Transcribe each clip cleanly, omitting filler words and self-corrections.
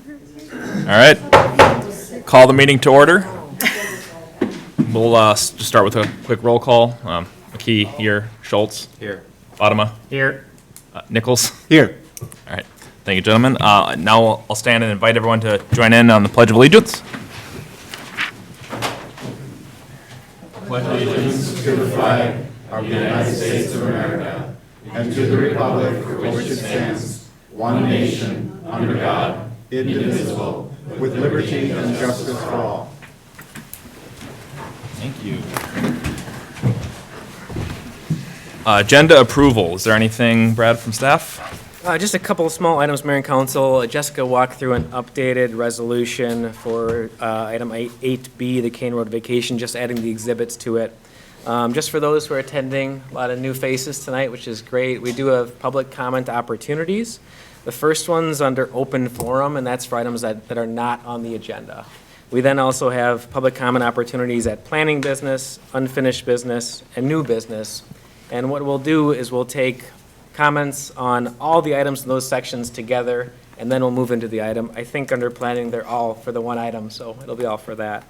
All right. Call the meeting to order. We'll just start with a quick roll call. McKee here. Schultz. Here. Fatima. Here. Nichols. Here. All right. Thank you, gentlemen. Now I'll stand and invite everyone to join in on the Pledge of Allegiance. Pledge allegiance to the flag of the United States of America and to the republic for which it stands, one nation, under God, indivisible, with liberty and justice for all. Thank you. Agenda approval. Is there anything, Brad, from staff? Just a couple of small items, Mayor and Council. Jessica walked through an updated resolution for item 8B, the Kane Road vacation, just adding the exhibits to it. Just for those who are attending, a lot of new faces tonight, which is great. We do have public comment opportunities. The first one's under open forum, and that's for items that are not on the agenda. We then also have public comment opportunities at planning business, unfinished business, and new business. And what we'll do is we'll take comments on all the items in those sections together, and then we'll move into the item. I think under planning, they're all for the one item, so it'll be all for that.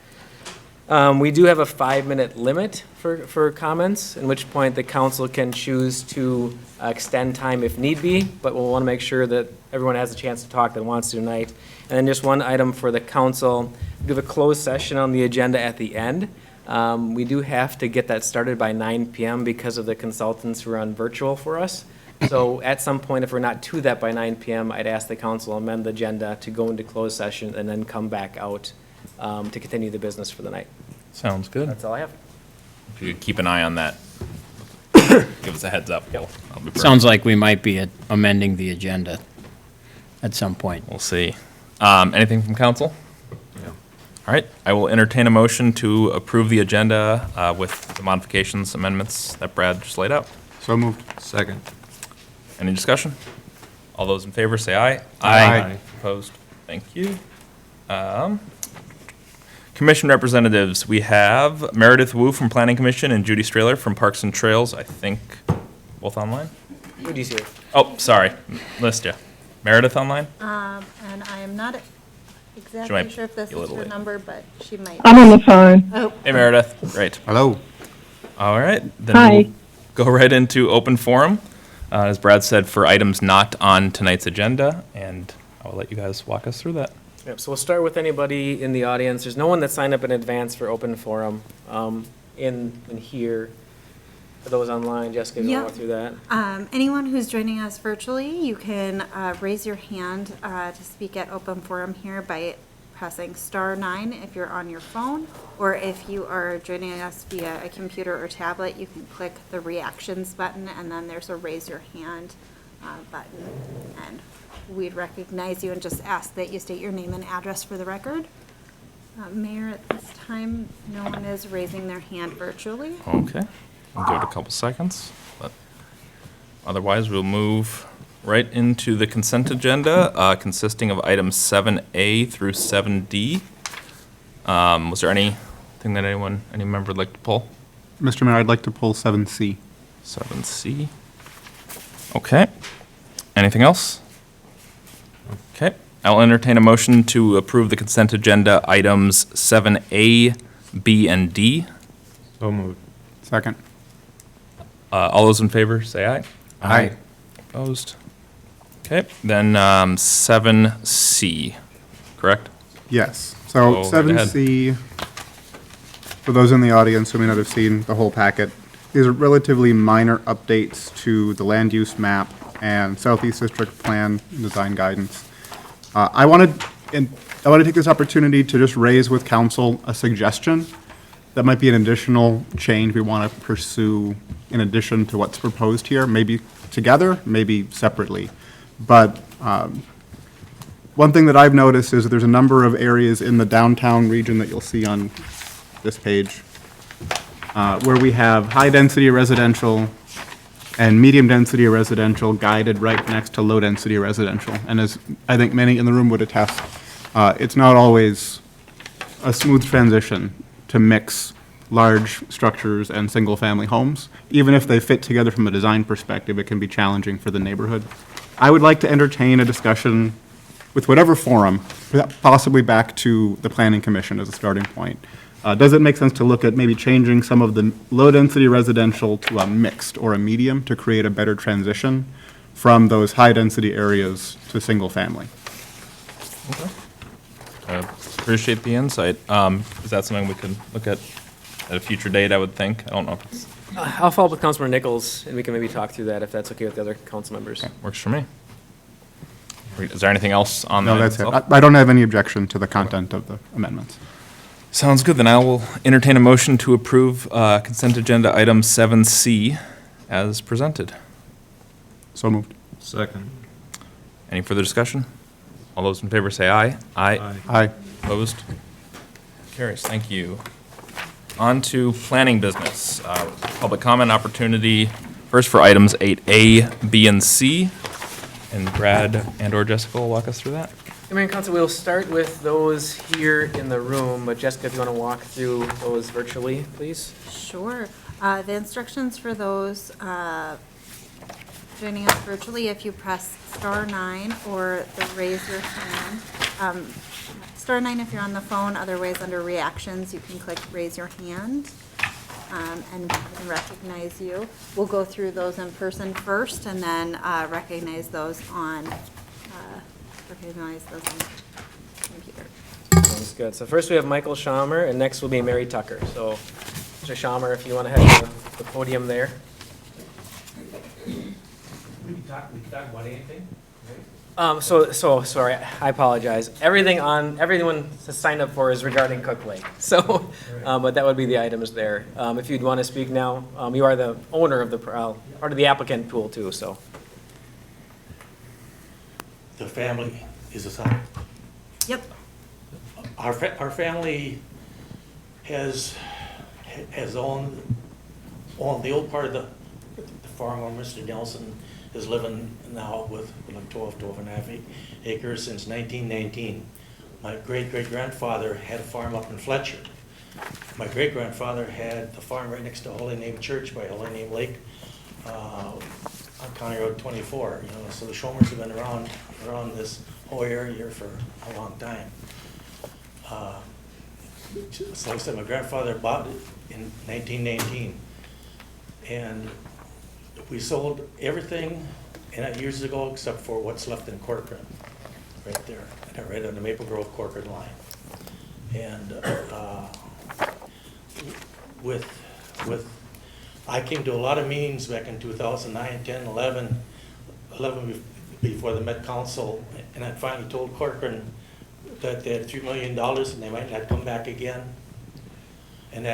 We do have a 5-minute limit for comments, in which point the council can choose to extend time if need be, but we'll want to make sure that everyone has a chance to talk that wants to tonight. And then just one item for the council, we have a closed session on the agenda at the end. We do have to get that started by 9 p.m. because of the consultants who run virtual for us. So at some point, if we're not to that by 9 p.m., I'd ask the council amend the agenda to go into closed session and then come back out to continue the business for the night. Sounds good. That's all I have. If you could keep an eye on that, give us a heads up. I'll be prepared. Sounds like we might be amending the agenda at some point. We'll see. Anything from council? No. All right. I will entertain a motion to approve the agenda with the modifications, amendments that Brad just laid out. So moved. Second. Any discussion? All those in favor say aye. Aye. Opposed? Thank you. Commission representatives, we have Meredith Wu from Planning Commission and Judy Strahler from Parks and Trails, I think both online? Judy's here. Oh, sorry, missed you. Meredith online? And I am not She exactly might sure if this be a is little her late. number, but she might. I'm on the phone. Oh, Hey Meredith, great. Hello. All right. Then Hi. we'll go right into open forum, as Brad said, for items not on tonight's agenda, and I'll let you guys walk us through that. Yep, so we'll start with anybody in the audience. There's no one that signed up in advance for open forum in here. For those online, Jessica, you Yeah. want to walk through that? anyone who's joining us virtually, you can raise your hand to speak at open forum here by pressing *9 if you're on your phone, or if you are joining us via a computer or tablet, you can click the reactions button, and then there's a raise your hand button, and we'd recognize you and just ask that you state your name and address for the record. Mayor, at this time, no one is raising their hand virtually. Okay. We'll give it a couple seconds, but otherwise we'll move right into the consent agenda, consisting of items 7A through 7D. Was there anything that any member would like to pull? Mr. Mayor, I'd like to pull 7C. 7C. Okay. Anything else? Okay. I'll entertain a motion to approve the consent agenda items 7A, B, and D. So moved. Second. All those in favor, say aye. Aye. Opposed? Okay, then 7C, correct? Yes. So Go right ahead. 7C, for those in the audience who may not have seen the whole packet, these are relatively minor updates to the land use map and Southeast District Plan design guidance. I want to take this opportunity to just raise with council a suggestion that might be an additional change we want to pursue in addition to what's proposed here, maybe together, maybe separately. But one thing that I've noticed is that there's a number of areas in the downtown region that you'll see on this page where we have high-density residential and medium-density residential guided right next to low-density residential. And as I think many in the room would attest, it's not always a smooth transition to mix large structures and single-family homes. Even if they fit together from a design perspective, it can be challenging for the neighborhood. I would like to entertain a discussion with whatever forum, possibly back to the planning commission as a starting point. Does it make sense to look at maybe changing some of the low-density residential to a mixed or a medium to create a better transition from those high-density areas to single-family? I appreciate the insight. Is that something we could look at a future date, I would think? I don't know if it's, I'll follow up with Councilmember Nichols, and we can maybe talk through that if that's okay with the other council members. works for me. Is there anything else on No, that that's it. itself? I don't have any objection to the content of the amendments. Sounds good. Then I will entertain a motion to approve consent agenda item 7C as presented. So moved. Second. Any further discussion? All those in favor say aye. Aye. Opposed? Carries. Thank you. On to planning business. Public comment opportunity first for items 8A, B, and C. And Brad and/or Jessica will walk us through that. Mayor and Council, we'll start with those here in the room, but Jessica, if you want to walk through those virtually, please. Sure. The instructions for those joining us virtually, if you press *9 or the raise your hand. *9 if you're on the phone, otherwise under reactions, you can click raise your hand and we can recognize you. We'll go through those in person first and then recognize those on computer. Sounds good. So first we have Michael Schaumer, and next will be Mary Tucker. So, Mr. Schaumer, if you want to head to the podium there. We can talk about anything, Sorry, I apologize. Everyone to sign up for is regarding Cook Lake. So, but that would be the items there. If you'd want to speak now, you are the owner of the, part of the applicant pool too, so. The family is a son. Yep. Our family has owned the old part of the farm where Mr. Nelson is living now with like 12 and a half acres since 1919. My great-great-grandfather had a farm up in Fletcher. My great-grandfather had the farm right next to Holy Name Church by Holy Name Lake on County Road 24. You know, so the Schomers have been around this whole area here for a long time. So like I said, my grandfather bought it in 1919, and we sold everything in it years ago except for what's left in Corcoran, right there, right on the Maple Grove Corcoran line. And I came to a lot of meetings back in 2009, 10, 11 before the Met Council, and I finally told Corcoran that they had $3 million and they might not come back again. And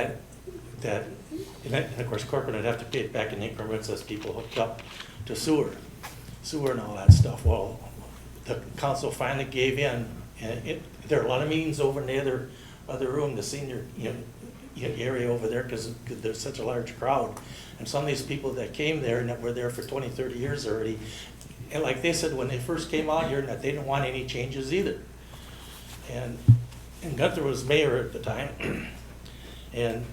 and of course Corcoran would have to pay it back in increments as people hooked up to sewer and all that stuff. Well, the council finally gave in, and there are a lot of meetings over in the other room, the senior area over there, because there's such a large crowd. And some of these people that came there and that were there for 20, 30 years already, and like they said when they first came out here, that they didn't want any changes either. And Gunther was mayor at the time, and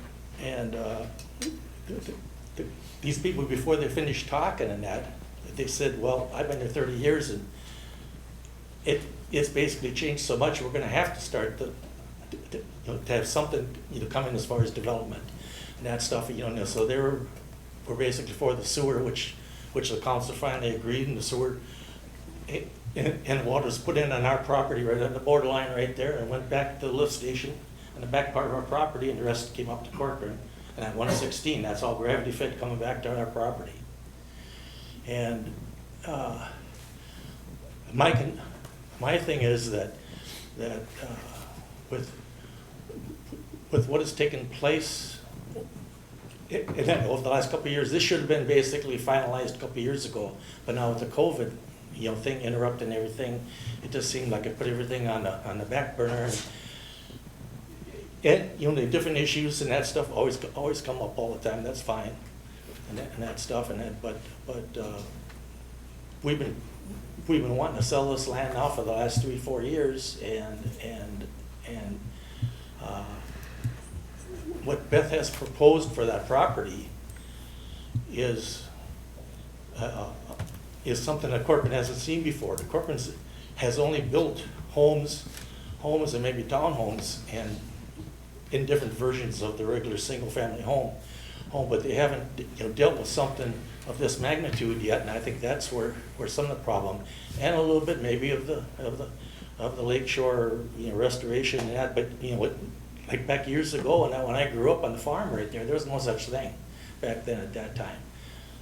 these people, before they finished talking and that, they said, well, I've been there 30 years and it's basically changed so much, we're going to have to start to have something coming as far as development and that stuff. So they were basically for the sewer, which the council finally agreed, and the sewer and water was put in on our property right on the borderline right there, and went back to the lift station on the back part of our property, and the rest came up to Corcoran. And at 116, that's all gravity fed coming back to our property. And my thing is that with what has taken place, over the last couple of years, this should have been basically finalized a couple of years ago. But now with the COVID, thing interrupting everything, it just seemed like it put everything on the back burner. And the different issues and that stuff always come up all the time. That's fine, and that stuff but we've been wanting to sell this land now for the last 3-4 years, and what Beth has proposed for that property is something that Corcoran hasn't seen before. The Corcoran has only built homes and maybe townhomes and in different versions of the regular single-family home, but they haven't, dealt with something of this magnitude yet, and I think that's where some of the problem, and a little bit maybe of the lakeshore, restoration and that, but, like back years ago, when I grew up on the farm right there was no such thing back then at that time.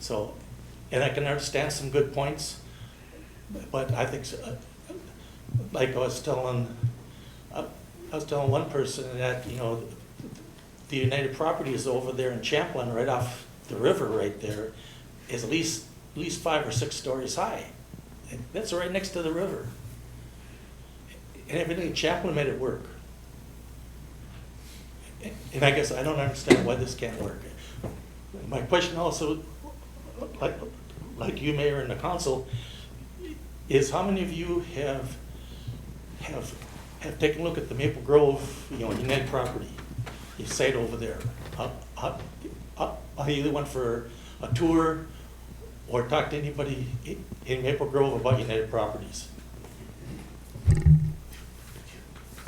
So, and I can understand some good points, but I think, like I was telling one person that, the United Properties over there in Champlin, right off the river right there, is at least 5 or 6 stories high. And that's right next to the river. And everything in Champlin made it work. And I guess I don't understand why this can't work. My question also, like you, Mayor, and the council, is how many of you have taken a look at the Maple Grove, United property? You say it over there. I either went for a tour or talked to anybody in Maple Grove about United Properties.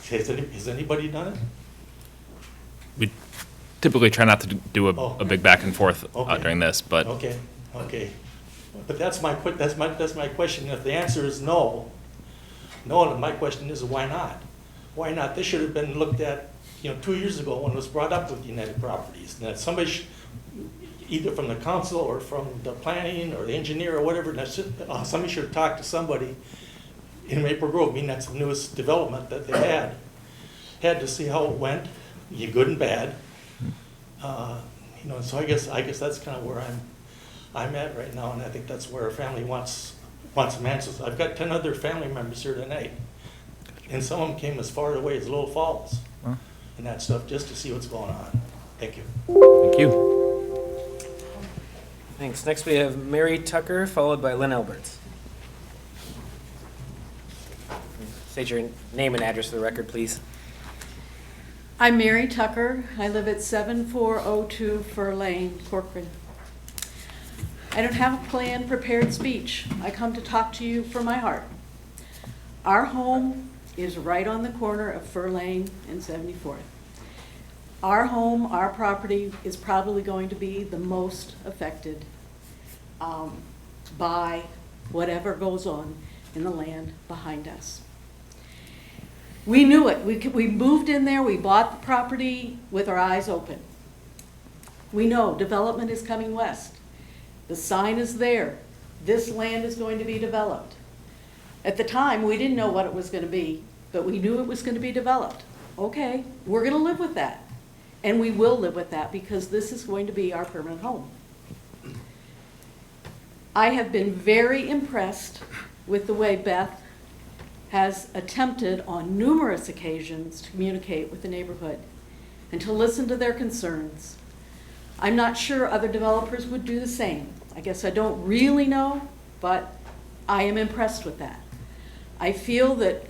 Has anybody done it? We typically try not to do Oh. a big back and forth Okay. during this, but Okay. But that's my question. If the answer is no, then my question is why not? Why not? This should have been looked at, 2 years ago when it was brought up with United Properties. And that somebody, either from the council or from the planning or the engineer or whatever, somebody should have talked to somebody in Maple Grove. I mean, that's the newest development that they had to see how it went, good and bad. So I guess that's kind of where I'm at right now, and I think that's where our family wants some answers. I've got 10 other family members here tonight, and some of them came as far away as Little Falls and that stuff just to see what's going on. Thank you. thank you. Thanks. Next, we have Mary Tucker, followed by Lynn Alberts. State your name and address for the record, please. I'm Mary Tucker. I live at 7402 Fur Lane, Corcoran. I don't have a planned, prepared speech. I come to talk to you from my heart. Our home is right on the corner of Fur Lane and 74th. Our home, our property, is probably going to be the most affected by whatever goes on in the land behind us. We knew it. We moved in there, we bought the property with our eyes open. We know development is coming west. The sign is there. This land is going to be developed. At the time, we didn't know what it was going to be, but we knew it was going to be developed. Okay, we're going to live with that. And we will live with that because this is going to be our permanent home. I have been very impressed with the way Beth has attempted on numerous occasions to communicate with the neighborhood and to listen to their concerns. I'm not sure other developers would do the same. I guess I don't really know, but I am impressed with that. I feel that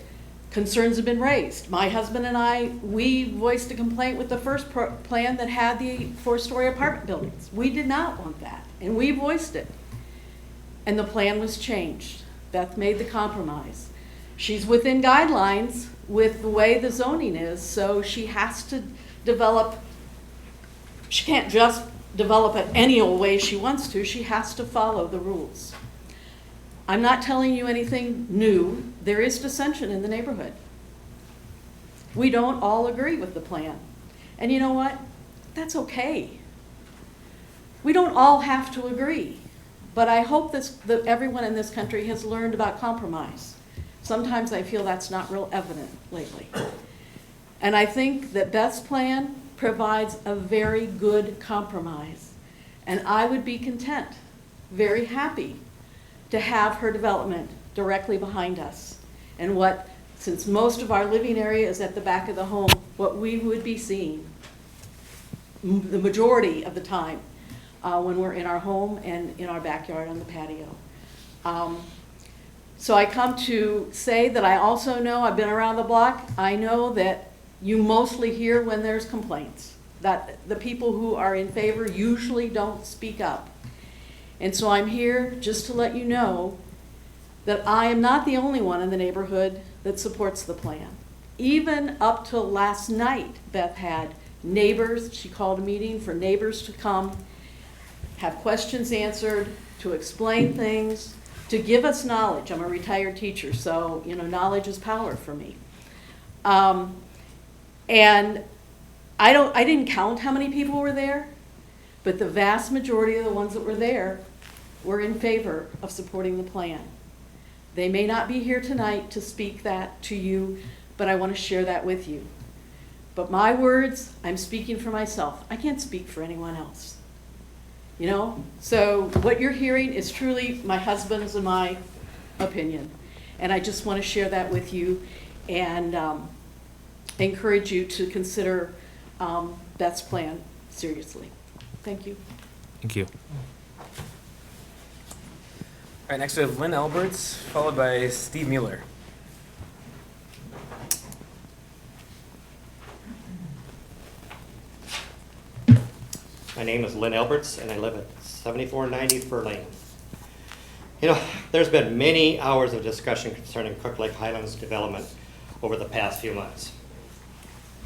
concerns have been raised. My husband and I, we voiced a complaint with the first plan that had the 4-story apartment buildings. We did not want that, and we voiced it. And the plan was changed. Beth made the compromise. She's within guidelines with the way the zoning is, so she has to develop, she can't just develop it any old way she wants to. She has to follow the rules. I'm not telling you anything new. There is dissension in the neighborhood. We don't all agree with the plan. And you know what? That's okay. We don't all have to agree. But I hope that everyone in this country has learned about compromise. Sometimes I feel that's not real evident lately. And I think that Beth's plan provides a very good compromise. And I would be content, very happy, to have her development directly behind us. And since most of our living area is at the back of the home, what we would be seeing the majority of the time when we're in our home and in our backyard on the patio. So I come to say that I also know, I've been around the block, I know that you mostly hear when there's complaints, that the people who are in favor usually don't speak up. And so I'm here just to let you know that I am not the only one in the neighborhood that supports the plan. Even up till last night, Beth had neighbors, she called a meeting for neighbors to come, have questions answered, to explain things, to give us knowledge. I'm a retired teacher, so, knowledge is power for me. And I didn't count how many people were there, but the vast majority of the ones that were there were in favor of supporting the plan. They may not be here tonight to speak that to you, but I want to share that with you. But my words, I'm speaking for myself. I can't speak for anyone else. So what you're hearing is truly my husband's and my opinion. And I just want to share that with you and encourage you to consider Beth's plan seriously. Thank you. Thank you. All right, next we have Lynn Alberts, followed by Steve Mueller. My name is Lynn Alberts, and I live at 7490 Fur Lane. There's been many hours of discussion concerning Cook Lake Highlands development over the past few months.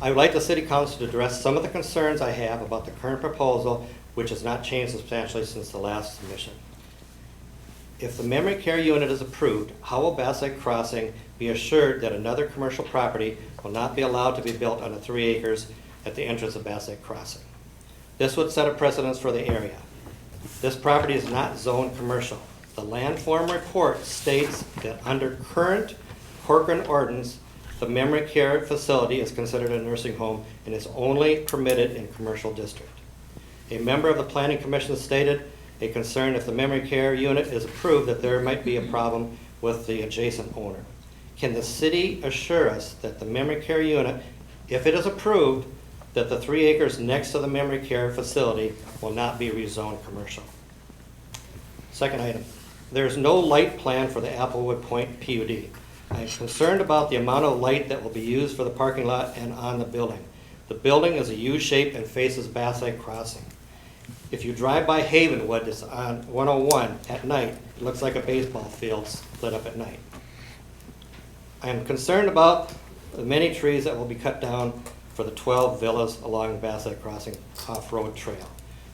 I would like the City Council to address some of the concerns I have about the current proposal, which has not changed substantially since the last submission. If the memory care unit is approved, how will Bass Lake Crossing be assured that another commercial property will not be allowed to be built on the 3 acres at the entrance of Bass Lake Crossing? This would set a precedence for the area. This property is not zoned commercial. The landform report states that under current Corcoran ordinance, the memory care facility is considered a nursing home and is only permitted in commercial district. A member of the Planning Commission stated a concern if the memory care unit is approved that there might be a problem with the adjacent owner. Can the city assure us that the memory care unit, if it is approved, that the 3 acres next to the memory care facility will not be rezoned commercial? Second item, there is no light plan for the Applewood Point PUD. I am concerned about the amount of light that will be used for the parking lot and on the building. The building is a U shape and faces Bass Lake Crossing. If you drive by Havenwood, it's on 101 at night, it looks like a baseball field lit up at night. I am concerned about the many trees that will be cut down for the 12 villas along Bass Lake Crossing off-road trail.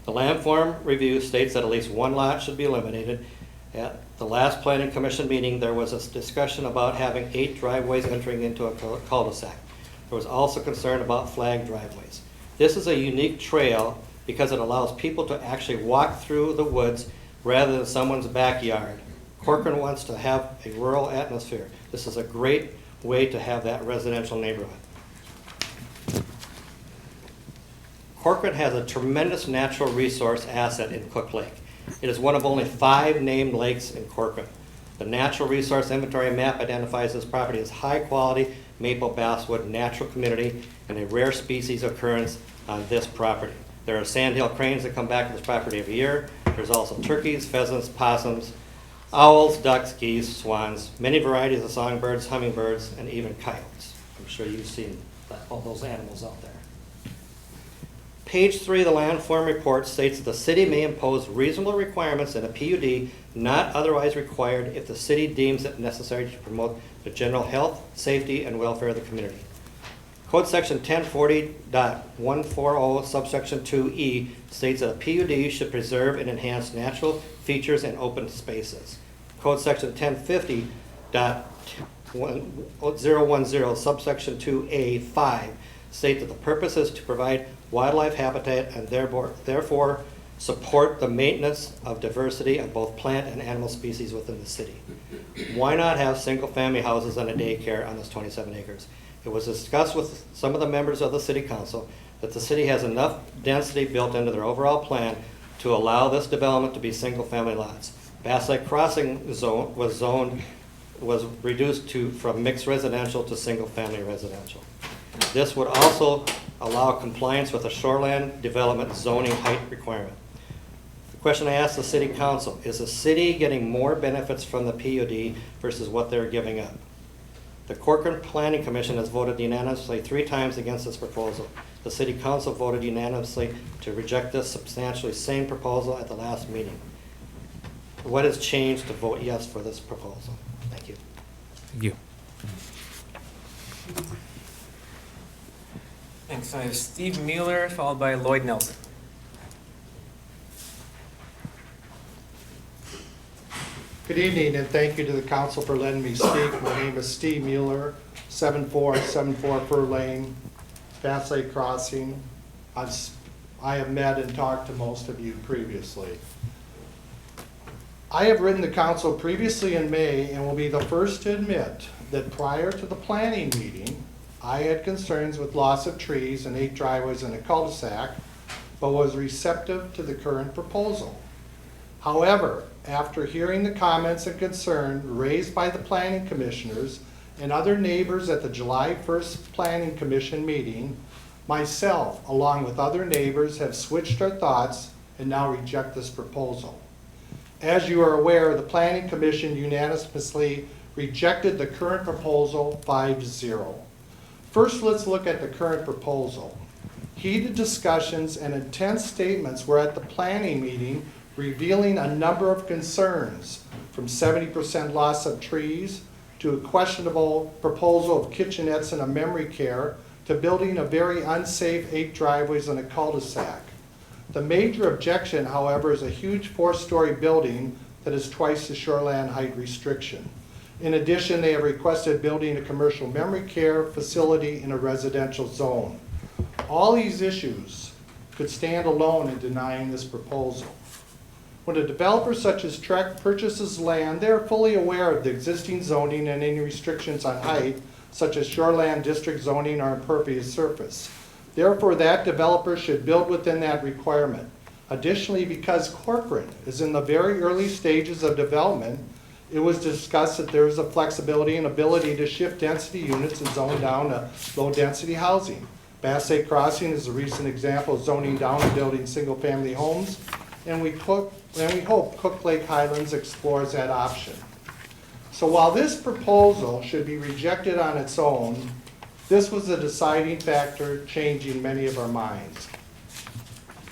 The landform review states that at least 1 lot should be eliminated. At the last Planning Commission meeting, there was a discussion about having 8 driveways entering into a cul-de-sac. There was also concern about flagged driveways. This is a unique trail because it allows people to actually walk through the woods rather than someone's backyard. Corcoran wants to have a rural atmosphere. This is a great way to have that residential neighborhood. Corcoran has a tremendous natural resource asset in Cook Lake. It is one of only 5 named lakes in Corcoran. The natural resource inventory map identifies this property as high-quality maple basswood natural community and a rare species occurrence on this property. There are sandhill cranes that come back to this property every year. There's also turkeys, pheasants, possums, owls, ducks, geese, swans, many varieties of songbirds, hummingbirds, and even coyotes. I'm sure you've seen all those animals out there. Page 3 of the landform report states that the city may impose reasonable requirements in a PUD not otherwise required if the city deems it necessary to promote the general health, safety, and welfare of the community. Code section 1040.140 subsection 2E states that a PUD should preserve and enhance natural features and open spaces. Code section 1050.010 subsection 2A5 state that the purpose is to provide wildlife habitat and therefore support the maintenance of diversity of both plant and animal species within the city. Why not have single-family houses and a daycare on this 27 acres? It was discussed with some of the members of the city council that the city has enough density built into their overall plan to allow this development to be single-family lots. Bass Lake Crossing zone was reduced from mixed residential to single-family residential. This would also allow compliance with the shoreline development zoning height requirement. The question I asked the city council, is the city getting more benefits from the PUD versus what they're giving up? The Corcoran Planning Commission has voted unanimously 3 times against this proposal. The city council voted unanimously to reject this substantially same proposal at the last meeting. What has changed to vote yes for this proposal? Thank you. Thanks. I have Steve Mueller, followed by Lloyd Nelson. Good evening, and thank you to the council for letting me speak. My name is Steve Mueller, 7474 Fur Lane, Bass Lake Crossing. I have met and talked to most of you previously. I have written the council previously in May and will be the first to admit that prior to the planning meeting, I had concerns with loss of trees and 8 driveways in a cul-de-sac, but was receptive to the current proposal. However, after hearing the comments and concern raised by the planning commissioners and other neighbors at the July 1st Planning Commission meeting, myself, along with other neighbors, have switched our thoughts and now reject this proposal. As you are aware, the Planning Commission unanimously rejected the current proposal 5-0. First, let's look at the current proposal. Heated discussions and intense statements were at the planning meeting revealing a number of concerns, from 70% loss of trees to a questionable proposal of kitchenettes and a memory care to building a very unsafe 8 driveways in a cul-de-sac. The major objection, however, is a huge 4-story building that is twice the shoreline height restriction. In addition, they have requested building a commercial memory care facility in a residential zone. All these issues could stand alone in denying this proposal. When a developer such as Trek purchases land, they are fully aware of the existing zoning and any restrictions on height, such as shoreland district zoning or impervious surface. Therefore, that developer should build within that requirement. Additionally, because Corcoran is in the very early stages of development, it was discussed that there is a flexibility and ability to shift density units and zone down to low-density housing. Bass Lake Crossing is a recent example of zoning down and building single-family homes, and we hope Cook Lake Highlands explores that option. So while this proposal should be rejected on its own, this was a deciding factor changing many of our minds.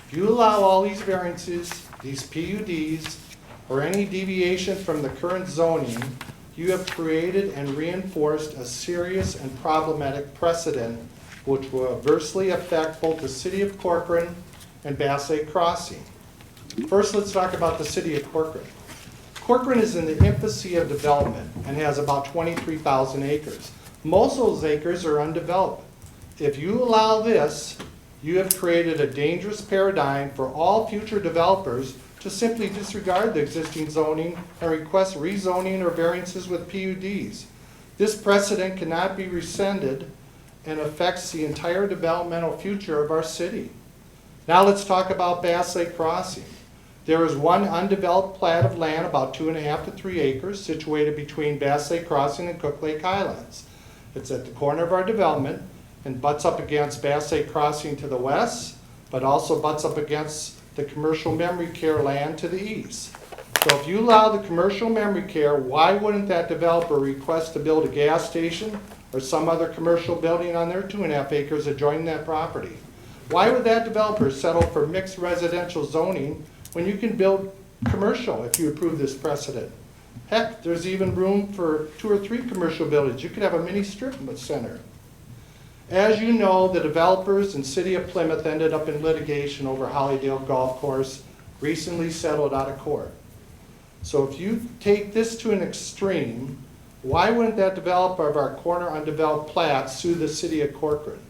If you allow all these variances, these PUDs, or any deviation from the current zoning, you have created and reinforced a serious and problematic precedent which will adversely affect both the city of Corcoran and Bass Lake Crossing. First, let's talk about the city of Corcoran. Corcoran is in the infancy of development and has about 23,000 acres. Most of those acres are undeveloped. If you allow this, you have created a dangerous paradigm for all future developers to simply disregard the existing zoning and request rezoning or variances with PUDs. This precedent cannot be rescinded and affects the entire developmental future of our city. Now let's talk about Bass Lake Crossing. There is one undeveloped plat of land about 2.5 to 3 acres situated between Bass Lake Crossing and Cook Lake Highlands. It's at the corner of our development and butts up against Bass Lake Crossing to the west, but also butts up against the commercial memory care land to the east. So if you allow the commercial memory care, why wouldn't that developer request to build a gas station or some other commercial building on their 2.5 acres adjoining that property? Why would that developer settle for mixed residential zoning when you can build commercial if you approve this precedent? Heck, there's even room for 2 or 3 commercial buildings. You could have a mini strip center. As you know, the developers and City of Plymouth ended up in litigation over Hollydale Golf Course, recently settled out of court. So if you take this to an extreme, why wouldn't that developer of our corner undeveloped plat sue the City of Corcoran?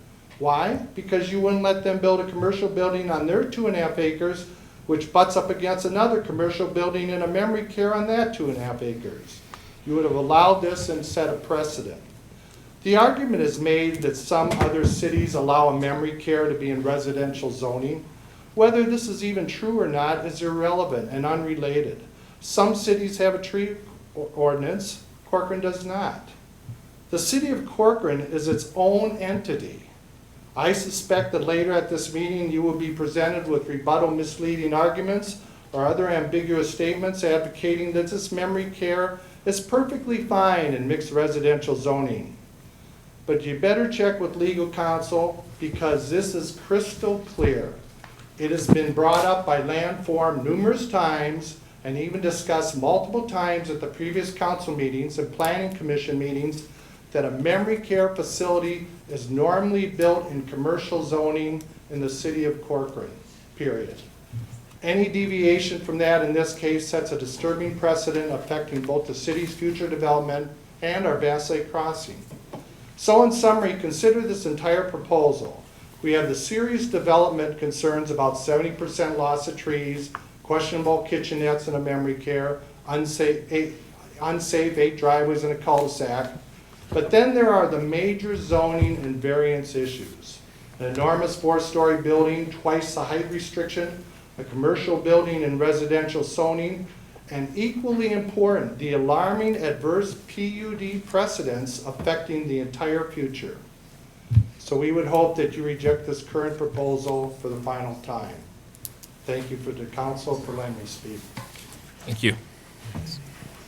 Why? Because you wouldn't let them build a commercial building on their 2.5 acres, which butts up against another commercial building and a memory care on that 2.5 acres. You would have allowed this and set a precedent. The argument is made that some other cities allow a memory care to be in residential zoning. Whether this is even true or not is irrelevant and unrelated. Some cities have a tree ordinance, Corcoran does not. The city of Corcoran is its own entity. I suspect that later at this meeting you will be presented with rebuttal misleading arguments or other ambiguous statements advocating that this memory care is perfectly fine in mixed residential zoning. But you better check with legal counsel because this is crystal clear. It has been brought up by Land Forum numerous times and even discussed multiple times at the previous council meetings and planning commission meetings that a memory care facility is normally built in commercial zoning in the city of Corcoran, period. Any deviation from that in this case sets a disturbing precedent affecting both the city's future development and our Bass Lake Crossing. So in summary, consider this entire proposal. We have the serious development concerns about 70% loss of trees, questionable kitchenettes in a memory care, unsafe 8 driveways in a cul-de-sac. But then there are the major zoning and variance issues. An enormous 4-story building, twice the height restriction, a commercial building and residential zoning, and equally important, the alarming adverse PUD precedents affecting the entire future. So we would hope that you reject this current proposal for the final time. Thank you for the council for letting me speak. Thank you.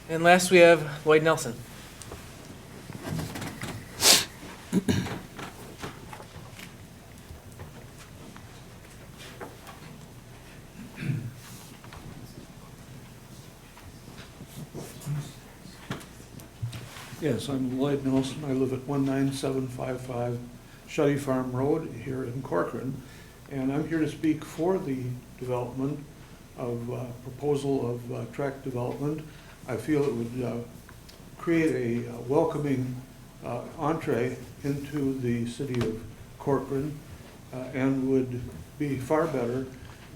And last, we have Lloyd Nelson. Yes, I'm Lloyd Nelson. I live at 19755 Shutty Farm Road here in Corcoran. And I'm here to speak for the development of proposal of tract development. I feel it would create a welcoming entree into the city of Corcoran and would be far better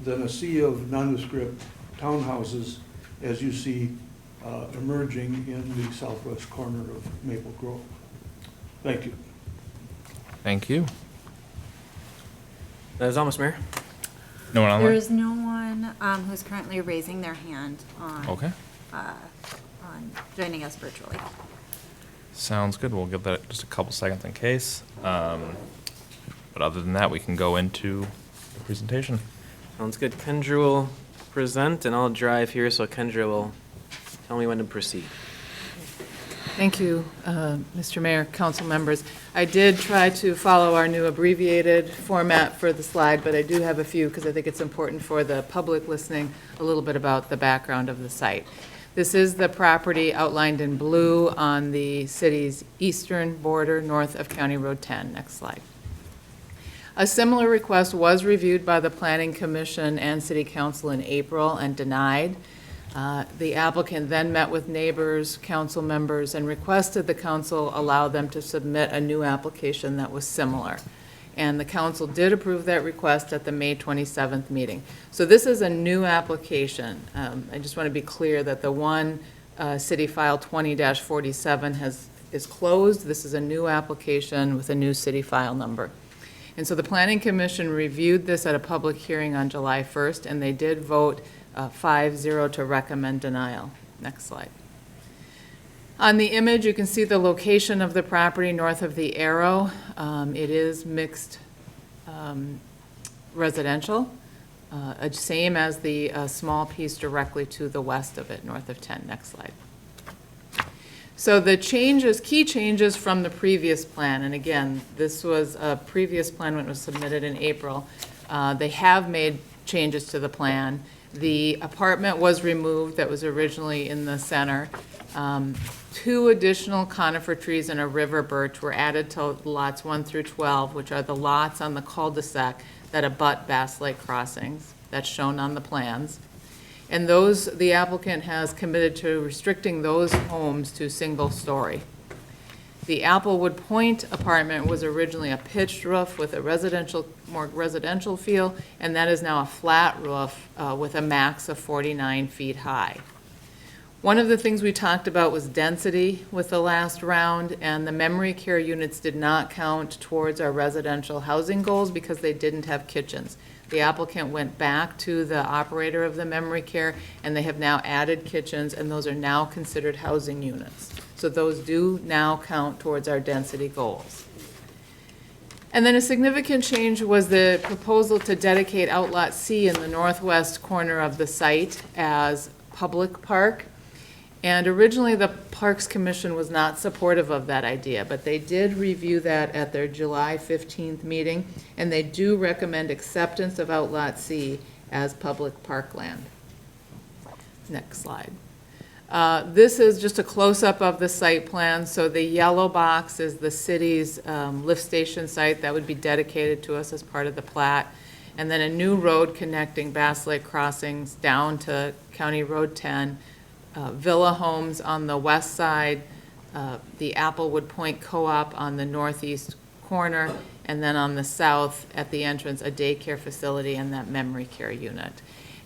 than a sea of nondescript townhouses as you see emerging in the southwest corner of Maple Grove. Thank you. Thank you. That is almost Mayor. No one There online? is no one who's currently raising their hand Okay. on joining us virtually. Sounds good. We'll give that just a couple seconds in case. But other than that, we can go into the presentation. Sounds good. Kendra will present, and I'll drive here, so Kendra will tell me when to proceed. Thank you, Mr. Mayor, council members. I did try to follow our new abbreviated format for the slide, but I do have a few because I think it's important for the public listening a little bit about the background of the site. This is the property outlined in blue on the city's eastern border north of County Road 10. Next slide. A similar request was reviewed by the Planning Commission and City Council in April and denied. The applicant then met with neighbors, council members, and requested the council allow them to submit a new application that was similar. And the council did approve that request at the May 27th meeting. So this is a new application. I just want to be clear that the one City File 20-47 is closed. This is a new application with a new city file number. And so the Planning Commission reviewed this at a public hearing on July 1st, and they did vote 5-0 to recommend denial. Next slide. On the image, you can see the location of the property north of the arrow. It is mixed residential, same as the small piece directly to the west of it, north of 10. Next slide. So the changes, key changes from the previous plan, and again, this was a previous plan when it was submitted in April. They have made changes to the plan. The apartment was removed that was originally in the center. 2 additional conifer trees and a river birch were added to lots 1 through 12, which are the lots on the cul-de-sac that abut Bass Lake crossings. That's shown on the plans. And those, the applicant has committed to restricting those homes to single story. The Applewood Point apartment was originally a pitched roof with a more residential feel, and that is now a flat roof with a max of 49 feet high. One of the things we talked about was density with the last round, and the memory care units did not count towards our residential housing goals because they didn't have kitchens. The applicant went back to the operator of the memory care, and they have now added kitchens, and those are now considered housing units. So those do now count towards our density goals. And then a significant change was the proposal to dedicate Outlot C in the northwest corner of the site as public park. And originally, the Parks Commission was not supportive of that idea, but they did review that at their July 15th meeting, and they do recommend acceptance of Outlot C as public parkland. Next slide. This is just a close-up of the site plan. So the yellow box is the city's lift station site that would be dedicated to us as part of the plat. And then a new road connecting Bass Lake Crossings down to County Road 10, villa homes on the west side, the Applewood Point Co-op on the northeast corner, and then on the south at the entrance, a daycare facility and that memory care unit.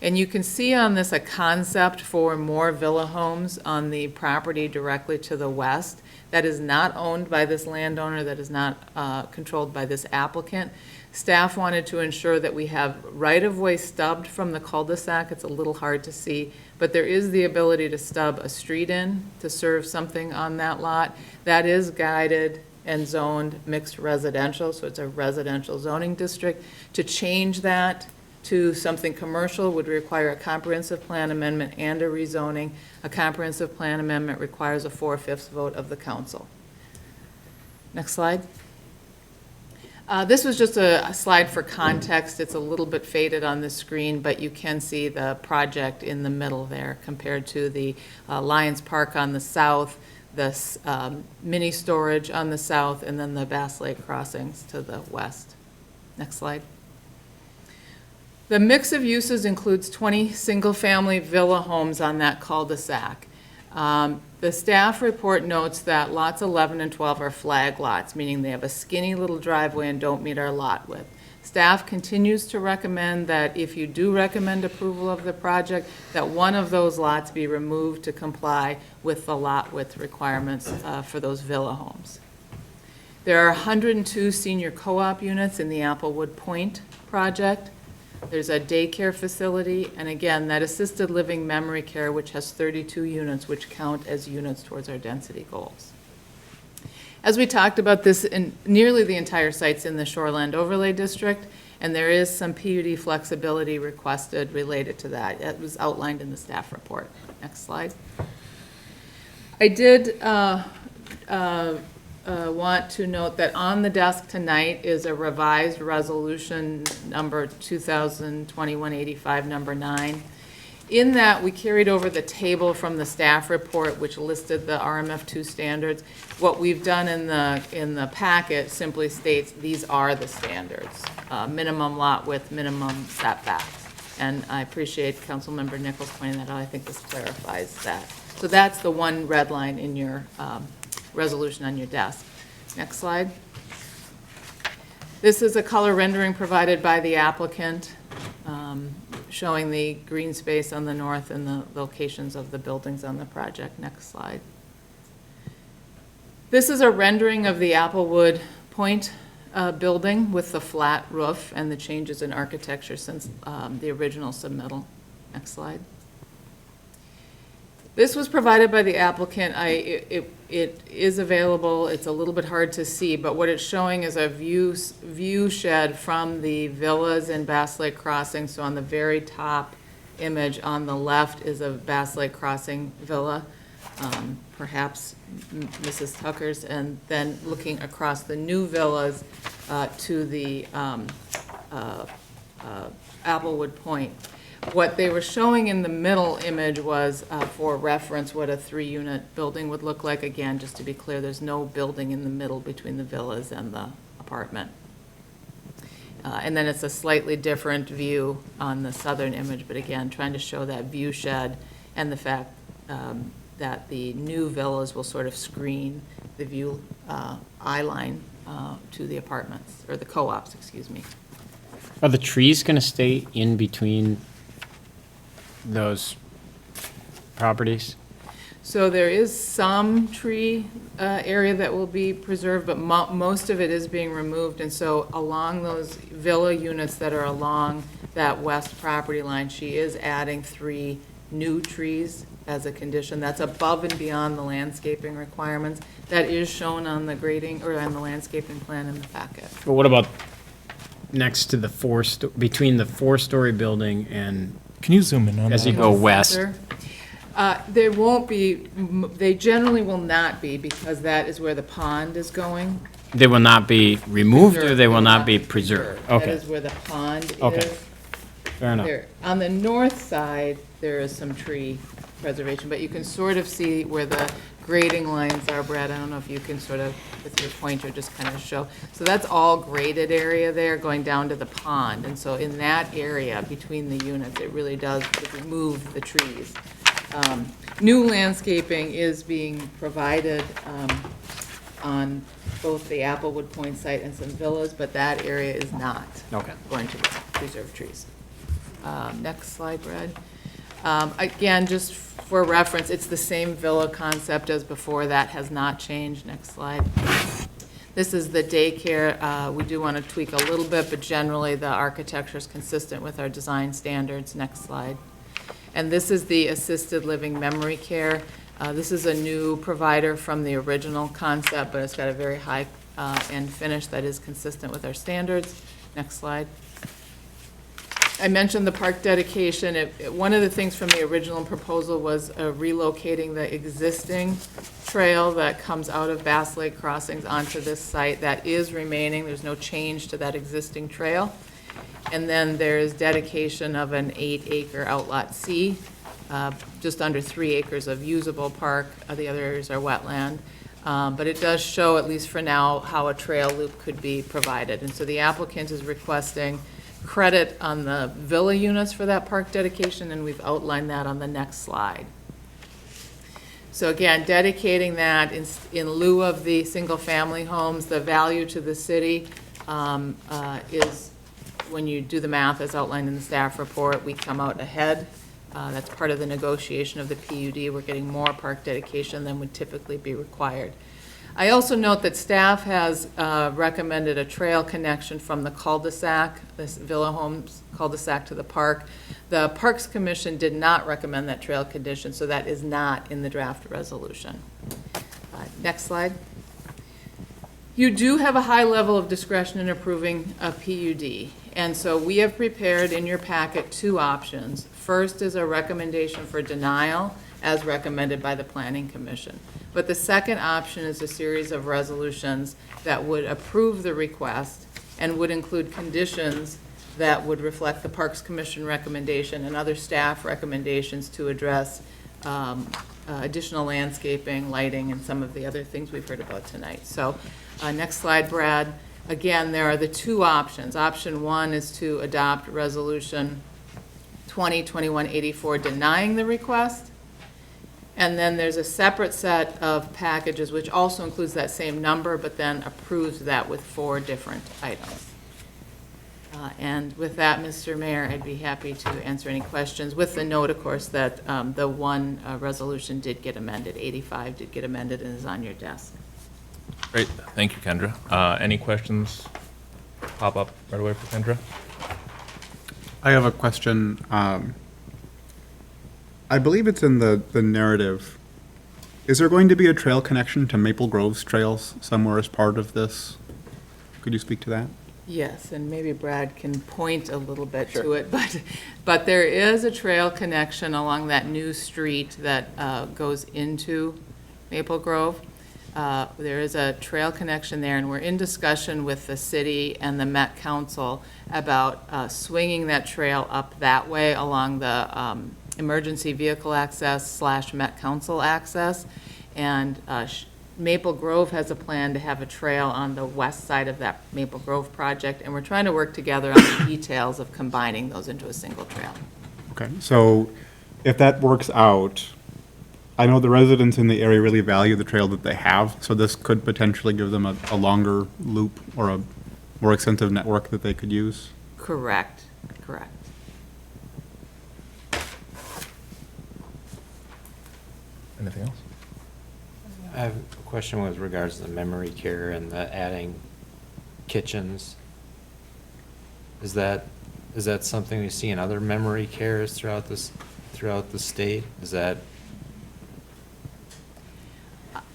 And you can see on this a concept for more villa homes on the property directly to the west that is not owned by this landowner, that is not controlled by this applicant. Staff wanted to ensure that we have right-of-way stubbed from the cul-de-sac. It's a little hard to see, but there is the ability to stub a street in to serve something on that lot. That is guided and zoned mixed residential, so it's a residential zoning district. To change that to something commercial would require a comprehensive plan amendment and a rezoning. A comprehensive plan amendment requires a 4/5 vote of the council. Next slide. This was just a slide for context. It's a little bit faded on the screen, but you can see the project in the middle there compared to the Lions Park on the south, the mini storage on the south, and then the Bass Lake Crossings to the west. Next slide. The mix of uses includes 20 single-family villa homes on that cul-de-sac. The staff report notes that lots 11 and 12 are flag lots, meaning they have a skinny little driveway and don't meet our lot width. Staff continues to recommend that if you do recommend approval of the project, that one of those lots be removed to comply with the lot width requirements for those villa homes. There are 102 senior co-op units in the Applewood Point project. There's a daycare facility, and again, that assisted living memory care, which has 32 units, which count as units towards our density goals. As we talked about, this in nearly the entire site's in the Shoreline Overlay District, and there is some PUD flexibility requested related to that. It was outlined in the staff report. Next slide. I did want to note that on the desk tonight is a revised resolution number 2021-85, number 9. In that, we carried over the table from the staff report, which listed the RMF2 standards. What we've done in the packet simply states these are the standards: minimum lot width, minimum setbacks. And I appreciate Councilmember Nichols pointing that out. I think this clarifies that. So that's the one red line in your resolution on your desk. Next slide. This is a color rendering provided by the applicant, showing the green space on the north and the locations of the buildings on the project. Next slide. This is a rendering of the Applewood Point building with the flat roof and the changes in architecture since the original submittal. Next slide. This was provided by the applicant. It is available. It's a little bit hard to see, but what it's showing is a view shed from the villas in Bass Lake Crossing. So on the very top image on the left is a Bass Lake Crossing villa, perhaps Mrs. Tucker's, and then looking across the new villas to the Applewood Point. What they were showing in the middle image was, for reference, what a 3-unit building would look like. Again, just to be clear, there's no building in the middle between the villas and the apartment. And then it's a slightly different view on the southern image, but again, trying to show that view shed and the fact that the new villas will sort of screen the view eye line to the apartments, or the co-ops, excuse me. Are the trees going to stay in between those properties? So there is some tree area that will be preserved, but most of it is being removed. And so along those villa units that are along that west property line, she is adding 3 new trees as a condition. That's above and beyond the landscaping requirements. That is shown on the grading, or on the landscaping plan in the packet. But what about next to the between the 4-story building and Can you zoom in on as that? you go west? Center. There won't be, they generally will not be, because that is where the pond is going. They will not be removed, or they will not be preserved? That Okay. is where the pond Okay. is. Fair enough. There, on the north side, there is some tree preservation, but you can sort of see where the grading lines are, Brad. I don't know if you can sort of, with your pointer, just kind of show. So that's all graded area there going down to the pond. And so in that area between the units, it really does remove the trees. New landscaping is being provided on both the Applewood Point site and some villas, but that area is not going to preserve trees. Next slide, Brad. Again, just for reference, it's the same villa concept as before. That has not changed. Next slide. This is the daycare. We do want to tweak a little bit, but generally the architecture is consistent with our design standards. Next slide. And this is the assisted living memory care. This is a new provider from the original concept, but it's got a very high end finish that is consistent with our standards. Next slide. I mentioned the park dedication. One of the things from the original proposal was relocating the existing trail that comes out of Bass Lake Crossings onto this site. That is remaining. There's no change to that existing trail. And then there's dedication of an 8-acre outlot C, just under 3 acres of usable park. The other areas are wetland. But it does show, at least for now, how a trail loop could be provided. And so the applicant is requesting credit on the villa units for that park dedication, and we've outlined that on the next slide. So again, dedicating that in lieu of the single-family homes, the value to the city is, when you do the math as outlined in the staff report, we come out ahead. That's part of the negotiation of the PUD. We're getting more park dedication than would typically be required. I also note that staff has recommended a trail connection from the Cul-De-Sac, this Villa Homes Cul-De-Sac to the park. The Parks Commission did not recommend that trail condition, so that is not in the draft resolution. Next slide. You do have a high level of discretion in approving a PUD, and so we have prepared in your packet 2 options. First is a recommendation for denial, as recommended by the Planning Commission. But the second option is a series of resolutions that would approve the request and would include conditions that would reflect the Parks Commission recommendation and other staff recommendations to address additional landscaping, lighting, and some of the other things we've heard about tonight. So next slide, Brad. Again, there are the 2 options. Option 1 is to adopt Resolution 2021-84 denying the request. And then there's a separate set of packages which also includes that same number, but then approves that with 4 different items. And with that, Mr. Mayor, I'd be happy to answer any questions, with the note, of course, that the one resolution did get amended, 85 did get amended and is on your desk. Great, thank you, Kendra. Any questions pop up right away for Kendra? I have a question. I believe it's in the narrative. Is there going to be a trail connection to Maple Grove's trails somewhere as part of this? Could you speak to that? Yes, and maybe Brad can point a little bit to it, but there is a trail connection along that new street that goes into Maple Grove. There is a trail connection there, and we're in discussion with the city and the Met Council about swinging that trail up that way along the emergency vehicle access / Met Council access. And Maple Grove has a plan to have a trail on the west side of that Maple Grove project, and we're trying to work together on the details of combining those into a single trail. Okay, so if that works out, I know the residents in the area really value the trail that they have, so this could potentially give them a longer loop or a more extensive network that they could use? Correct, correct. Anything else? I have a question with regards to the memory care and the adding kitchens. Is that something we see in other memory cares throughout the state? Is that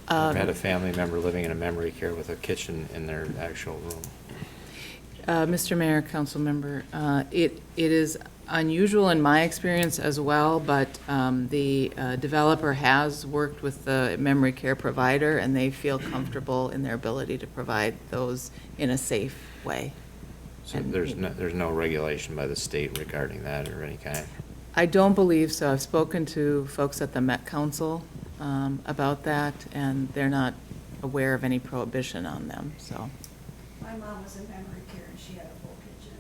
I've had a family member living in a memory care with a kitchen in their actual room? Mr. Mayor, council member, it is unusual in my experience as well, but the developer has worked with the memory care provider, and they feel comfortable in their ability to provide those in a safe way. So there's no regulation by the state regarding that or any kind? I don't believe so. I've spoken to folks at the Met Council about that, and they're not aware of any prohibition on them, so. My mom was in memory care and she had a full kitchen.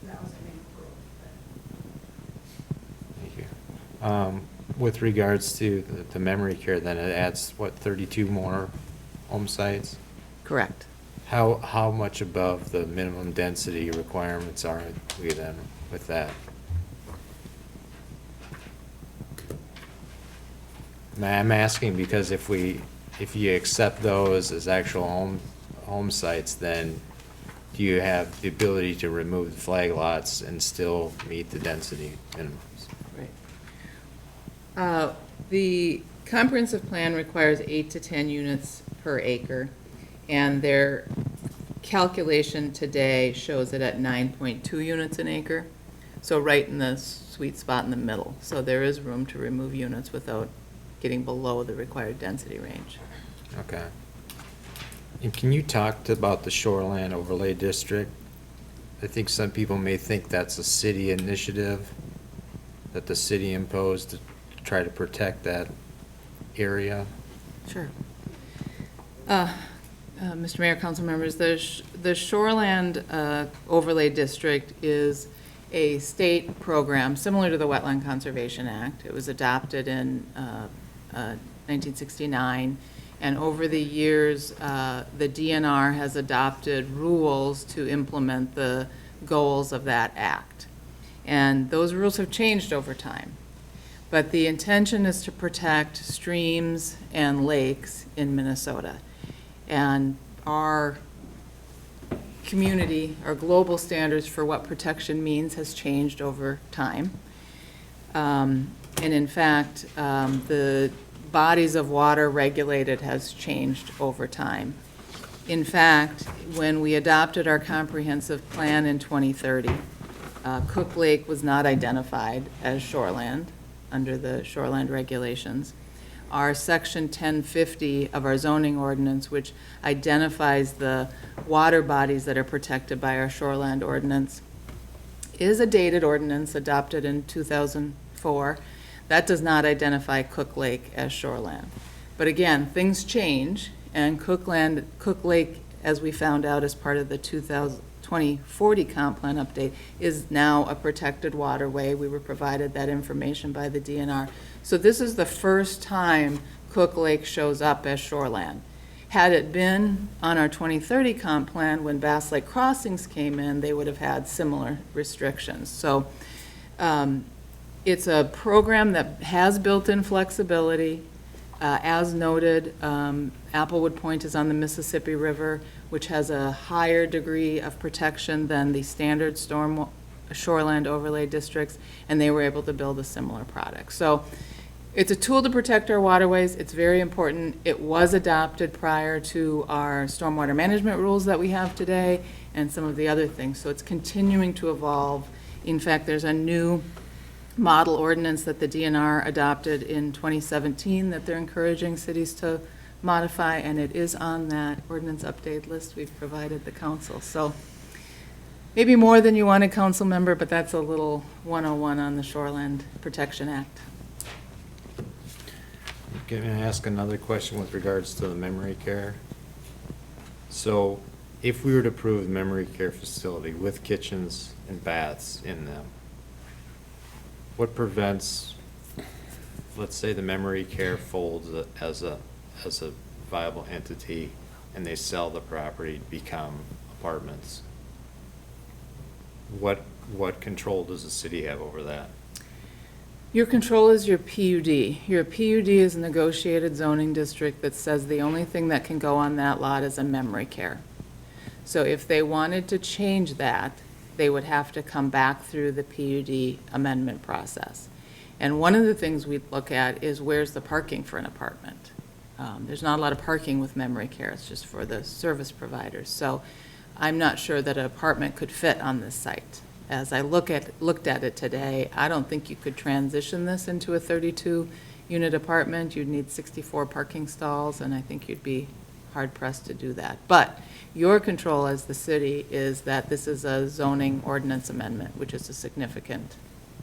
That was a main growth. Thank you. With regards to the memory care, then it adds, what, 32 more home sites? Correct. How much above the minimum density requirements are we then with that? I'm asking because if you accept those as actual home sites, then do you have the ability to remove the flag lots and still meet the density minimums? Right. The comprehensive plan requires 8 to 10 units per acre, and their calculation today shows it at 9.2 units an acre, so right in the sweet spot in the middle. So there is room to remove units without getting below the required density range. Okay. And can you talk about the Shoreline Overlay District? I think some people may think that's a city initiative that the city imposed to try to protect that area. Sure. Mr. Mayor, council members, the Shoreland Overlay District is a state program similar to the Wetland Conservation Act. It was adopted in 1969, and over the years, the DNR has adopted rules to implement the goals of that act. And those rules have changed over time. But the intention is to protect streams and lakes in Minnesota. And our community, our global standards for what protection means has changed over time. And in fact, the bodies of water regulated has changed over time. In fact, when we adopted our comprehensive plan in 2030, Cook Lake was not identified as shoreland under the shoreland regulations. Our section 1050 of our zoning ordinance, which identifies the water bodies that are protected by our shoreland ordinance, is a dated ordinance adopted in 2004. That does not identify Cook Lake as shoreland. But again, things change, and Cook Lake, as we found out as part of the 2040 comp plan update, is now a protected waterway. We were provided that information by the DNR. So this is the first time Cook Lake shows up as shoreland. Had it been on our 2030 comp plan when Bass Lake Crossings came in, they would have had similar restrictions. So it's a program that has built-in flexibility. As noted, Applewood Point is on the Mississippi River, which has a higher degree of protection than the standard shoreland overlay districts, and they were able to build a similar product. So it's a tool to protect our waterways. It's very important. It was adopted prior to our stormwater management rules that we have today and some of the other things. So it's continuing to evolve. In fact, there's a new model ordinance that the DNR adopted in 2017 that they're encouraging cities to modify, and it is on that ordinance update list we've provided the council. So maybe more than you wanted, council member, but that's a little 101 on the Shoreland Protection Act. Can I ask another question with regards to the memory care? So if we were to approve the memory care facility with kitchens and baths in them, what prevents, let's say the memory care folds as a viable entity and they sell the property to become apartments? What control does the city have over that? Your control is your PUD. Your PUD is a negotiated zoning district that says the only thing that can go on that lot is a memory care. So if they wanted to change that, they would have to come back through the PUD amendment process. And one of the things we'd look at is where's the parking for an apartment. There's not a lot of parking with memory care. It's just for the service providers. So I'm not sure that an apartment could fit on this site. As I looked at it today, I don't think you could transition this into a 32-unit apartment. You'd need 64 parking stalls, and I think you'd be hard pressed to do that. But your control as the city is that this is a zoning ordinance amendment, which is a significant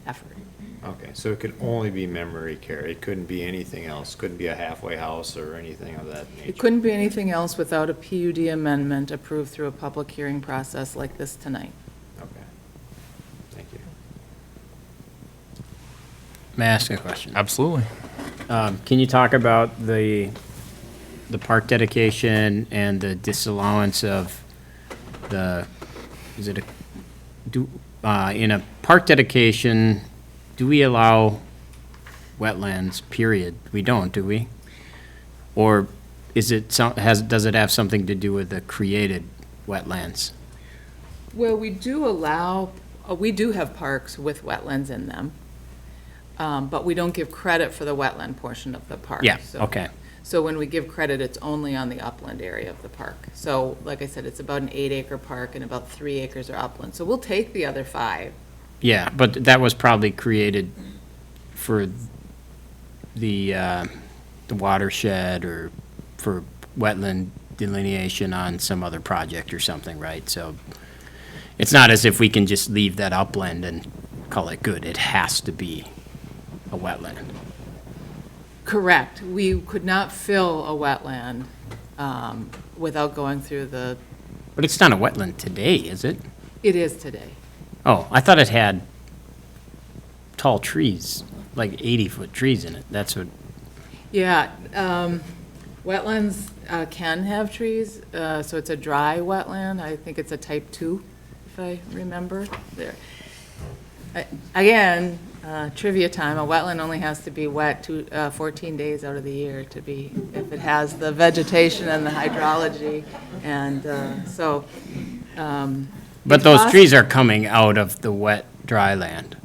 effort. Okay, so it could only be memory care. It couldn't be anything else. Couldn't be a halfway house or anything of that nature. It couldn't be anything else without a PUD amendment approved through a public hearing process like this tonight. Okay. Thank you. May I ask a question? Absolutely. Can you talk about the park dedication and the disallowance of the, is it in a park dedication, do we allow wetlands, period? We don't, do we? Or is it, does it have something to do with the created wetlands? Well, we do have parks with wetlands in them, but we don't give credit for the wetland portion of the park. Yeah, So- okay. So when we give credit, it's only on the upland area of the park. So, like I said, it's about an 8-acre park and about 3 acres are upland. So we'll take the other 5. Yeah, but that was probably created for the watershed or for wetland delineation on some other project or something, right? So it's not as if we can just leave that upland and call it good. It has to be a wetland. Correct. We could not fill a wetland without going through the, But it's not a wetland today, is it? it is today. Oh, I thought it had tall trees, like 80-foot trees in it. That's what, Yeah, wetlands can have trees, so it's a dry wetland. I think it's a type 2, if I remember there. Again, trivia time, a wetland only has to be wet 14 days out of the year to be, if it has the vegetation and the hydrology, and so. but those trees are coming out of the wet, dry land.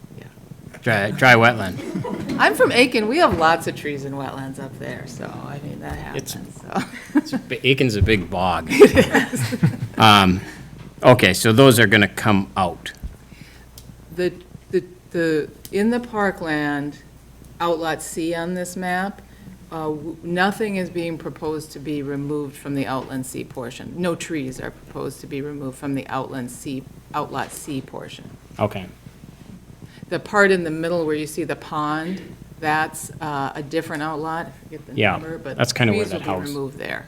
Yeah. Dry wetland. I'm from Aiken, we have lots of trees and wetlands up there, so, I mean, that happens, so. Aiken's a big bog. Okay, so those are gonna come out. In the parkland, outlot C on this map, nothing is being proposed to be removed from the outland C portion. No trees are proposed to be removed from the outlot C portion. Okay. The part in the middle where you see the pond, that's a different outlot, I forget the Yeah, number, but that's kinda where trees that will be house- removed there.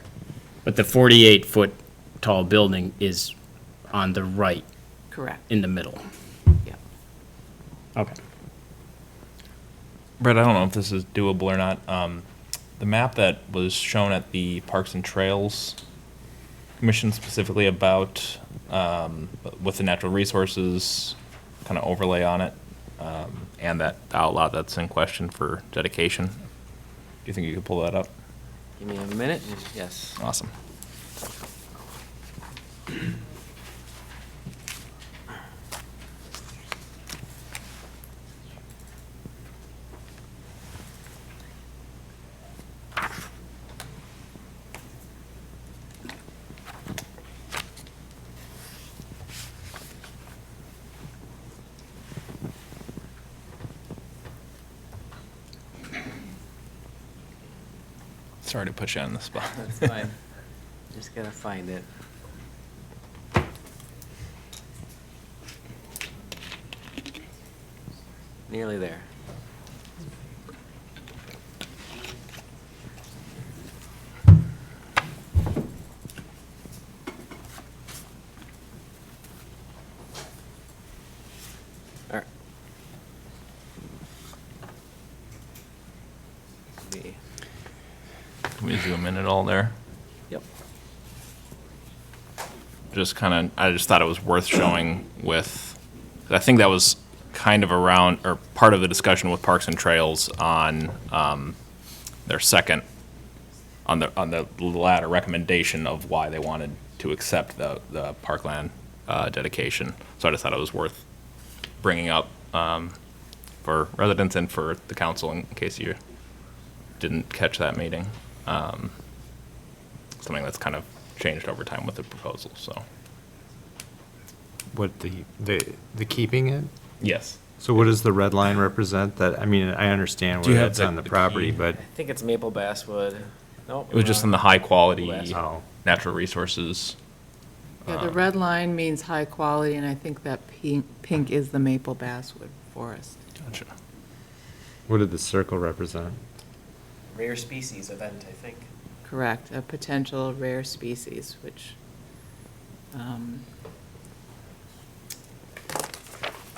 But the 48-foot tall building is on the right, Correct, in the middle. yeah. Okay. Brett, I don't know if this is doable or not. The map that was shown at the Parks and Trails Commission specifically about, with the natural resources kind of overlay on it, and that outlot that's in question for dedication. Do you think you could pull that up? Give me a minute. Yes. Awesome. Sorry to put you on the spot. That's fine. Just gotta find it. Nearly there. All right. Be- Can we zoom in at all there? Yep. Just kind of, I just thought it was worth showing with, I think that was kind of around, or part of the discussion with Parks and Trails on their second, on the latter recommendation of why they wanted to accept the parkland dedication. So I just thought it was worth bringing up for residents and for the council in case you didn't catch that meeting. Something that's kind of changed over time with the proposal, so. What, the keeping it? Yes. So what does the red line represent? That, I mean, I understand Do you where have that's the- on the the property, key? but I think it's maple basswood. Nope. It was just in the high quality West. Oh. natural resources. Yeah, the red line means high quality, and I think that pink is the maple basswood forest. Gotcha. What did the circle represent? Rare species event, I think. Correct, a potential rare species, which,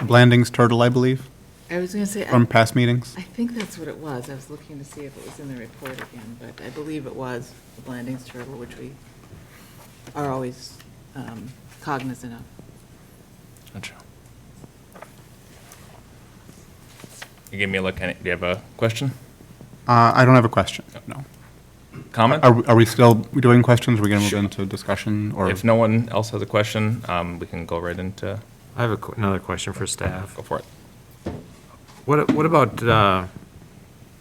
Blanding's turtle, I believe, I was gonna say, from past meetings. I think that's what it was. I was looking to see if it was in the report again, but I believe it was the Blanding's turtle, which we are always cognizant of. Gotcha. You gave me a look. Do you have a question? I don't have a question, no. Comment? Are we still doing questions? Are we going to move into discussion, or? If no one else has a question, we can go right into, I have another question for staff. go for it. What about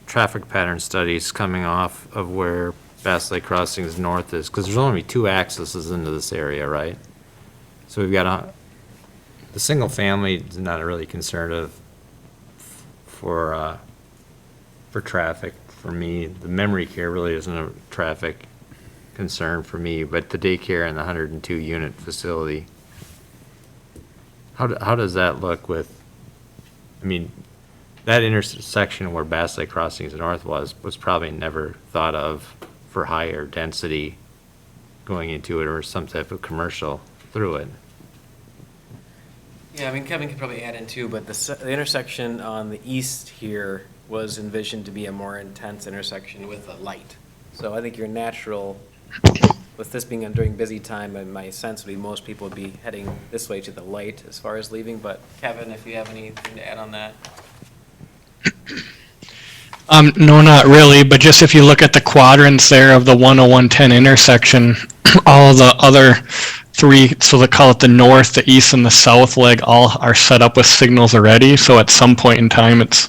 traffic pattern studies coming off of where Bass Lake Crossings North is? Because there's only 2 accesses into this area, right? So we've got the single family is not really concerned for traffic for me. The memory care really isn't a traffic concern for me, but the daycare and the 102 unit facility, how does that look with, I mean, that intersection where Bass Lake Crossings North was probably never thought of for higher density going into it or some type of commercial through it. Yeah, I mean, Kevin could probably add in too, but the intersection on the east here was envisioned to be a more intense intersection with a light. So I think your natural, with this being during busy time, and my sense would be most people would be heading this way to the light as far as leaving, but Kevin, if you have anything to add on that? No, not really, but just if you look at the quadrants there of the 10110 intersection, all of the other 3, so they call it the north, the east, and the south leg, all are set up with signals already. So at some point in time, it's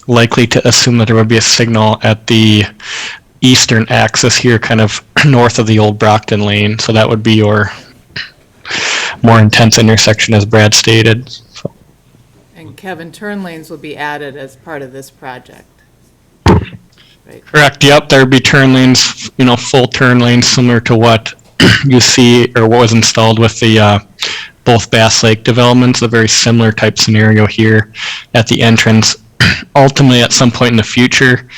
likely to assume that there would be a signal at the eastern axis here, kind of north of the old Brockton Lane. So that would be your more intense intersection, as Brad stated. So. And Kevin, turn lanes will be added as part of this project. Right. Correct, yep, there'd be turn lanes, full turn lanes similar to what you see or what was installed with the both Bass Lake developments, a very similar type scenario here at the entrance. Ultimately, at some point in the future,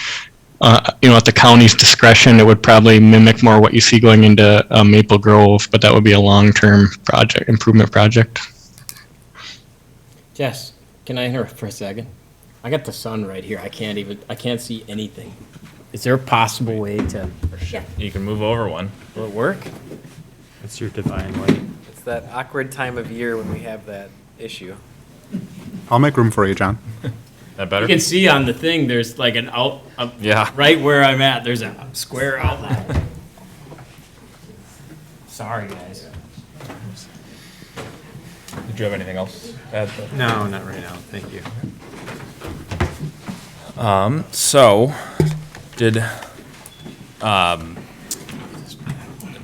at the county's discretion, it would probably mimic more what you see going into Maple Grove, but that would be a long-term improvement project. Jess, can I interrupt for a second? I got the sun right here. I can't see anything. Is there a possible way to? You can move over one. Will it work? It's your divine light. It's that awkward time of year when we have that issue. I'll make room for you, John. That better? You can see on the thing, there's like an Yeah. right where I'm at, there's a square outline. Sorry, guys. Did you have anything else to add? No, not right now. Thank you. So, did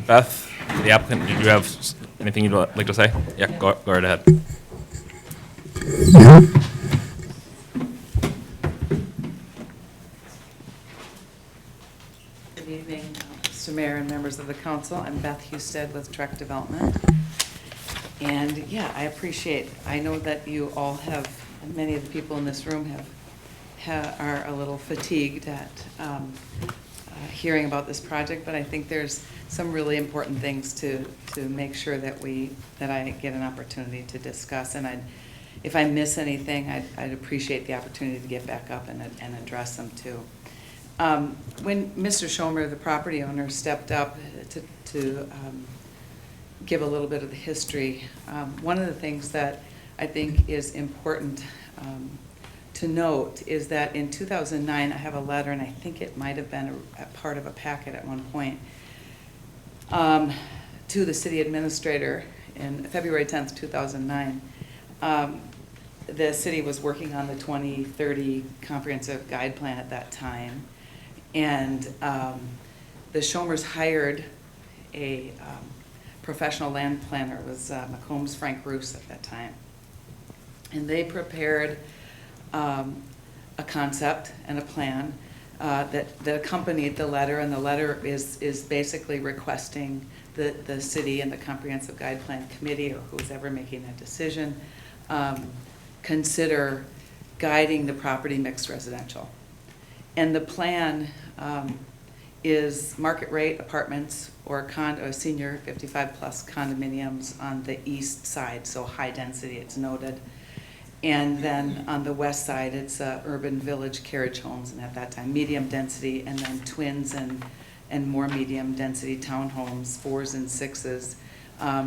Beth, the applicant, did you have anything you'd like to say? Yeah, go right ahead. Good evening, Mr. Mayor and members of the council. I'm Beth Husted with Trek Development. And yeah, I know that you all have, many of the people in this room are a little fatigued at hearing about this project, but I think there's some really important things to make sure that I get an opportunity to discuss. And if I miss anything, I'd appreciate the opportunity to get back up and address them too. When Mr. Schomer, the property owner, stepped up to give a little bit of the history, one of the things that I think is important to note is that in 2009, I have a letter, and I think it might have been a part of a packet at one point, to the city administrator in February 10th, 2009. The city was working on the 2030 comprehensive guide plan at that time, and the Schomers hired a professional land planner. It was McCombs Frank Roos at that time. And they prepared a concept and a plan that accompanied the letter, and the letter is basically requesting the city and the Comprehensive Guide Plan Committee, or who's ever making that decision, consider guiding the property mixed residential. And the plan is market rate apartments or senior 55-plus condominiums on the east side, so high density, it's noted. And then on the west side, it's urban village carriage homes, and at that time, medium density, and then twins and more medium density townhomes, 4s and 6s,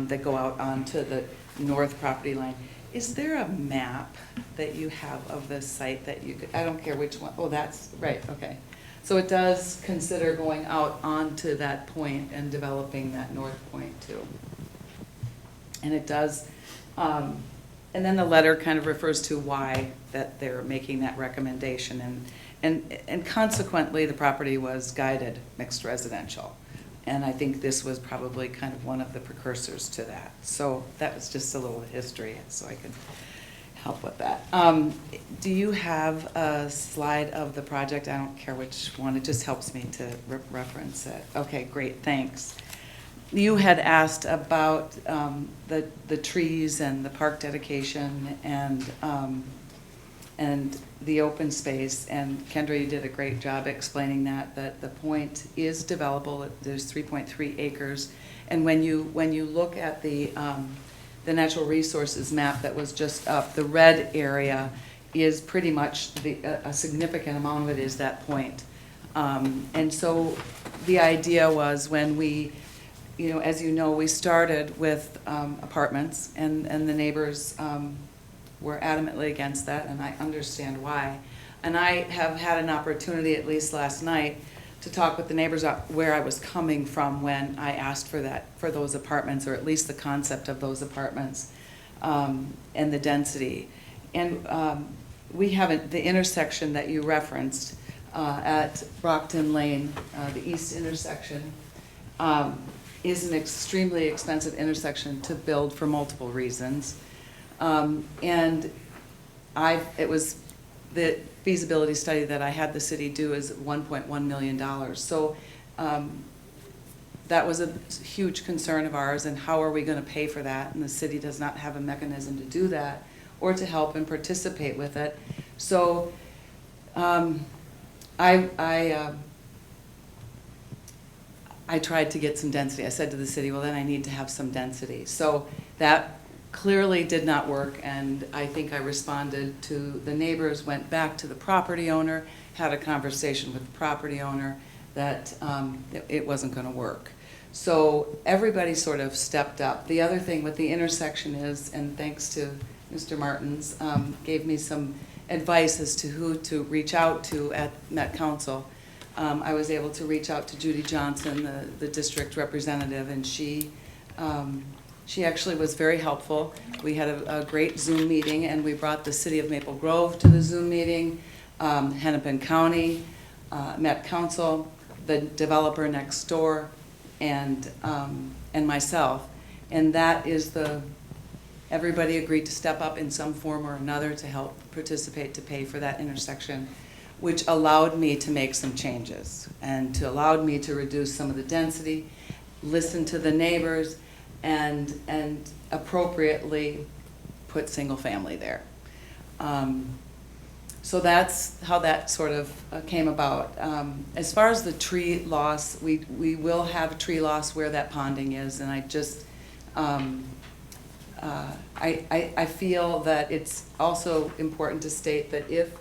that go out onto the north property line. Is there a map that you have of this site that you could, I don't care which one, oh, that's, right, okay. So it does consider going out onto that point and developing that north point too. And it does, and then the letter kind of refers to why that they're making that recommendation. And consequently, the property was guided mixed residential. And I think this was probably kind of one of the precursors to that. So that was just a little history, so I could help with that. Do you have a slide of the project? I don't care which one, it just helps me to reference it. Okay, great, thanks. You had asked about the trees and the park dedication and the open space, and Kendra, you did a great job explaining that the point is developable. There's 3.3 acres, and when you look at the natural resources map that was just up, the red area is pretty much a significant amount of it is that point. And so the idea was when we, as you know, we started with apartments, and the neighbors were adamantly against that, and I understand why. And I have had an opportunity, at least last night, to talk with the neighbors about where I was coming from when I asked for those apartments, or at least the concept of those apartments, and the density. And we haven't, the intersection that you referenced at Brockton Lane, the east intersection, is an extremely expensive intersection to build for multiple reasons. And it was the feasibility study that I had the city do is $1.1 million. So that was a huge concern of ours, and how are we going to pay for that? And the city does not have a mechanism to do that or to help and participate with it. So I tried to get some density. I said to the city, well, then I need to have some density. So that clearly did not work, and I think I responded to the neighbors, went back to the property owner, had a conversation with the property owner that it wasn't going to work. So everybody sort of stepped up. The other thing with the intersection is, and thanks to Mr. Martins, gave me some advice as to who to reach out to at Met Council. I was able to reach out to Judy Johnson, the district representative, and she actually was very helpful. We had a great Zoom meeting, and we brought the city of Maple Grove to the Zoom meeting, Hennepin County, Met Council, the developer next door, and myself. And that is everybody agreed to step up in some form or another to help participate to pay for that intersection, which allowed me to make some changes and allowed me to reduce some of the density, listen to the neighbors, and appropriately put single family there. So that's how that sort of came about. As far as the tree loss, we will have tree loss where that ponding is, and I just I feel that it's also important to state that if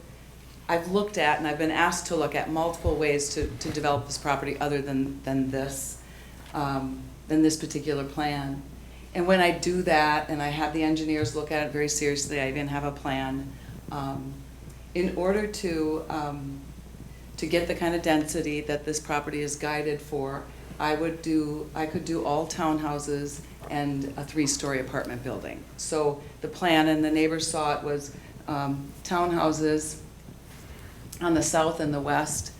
I've looked at, and I've been asked to look at multiple ways to develop this property other than this particular plan. And when I do that, and I have the engineers look at it very seriously, I even have a plan. In order to get the kind of density that this property is guided for, I could do all townhouses and a 3-story apartment building. So the plan, and the neighbors saw it, was townhouses on the south and the west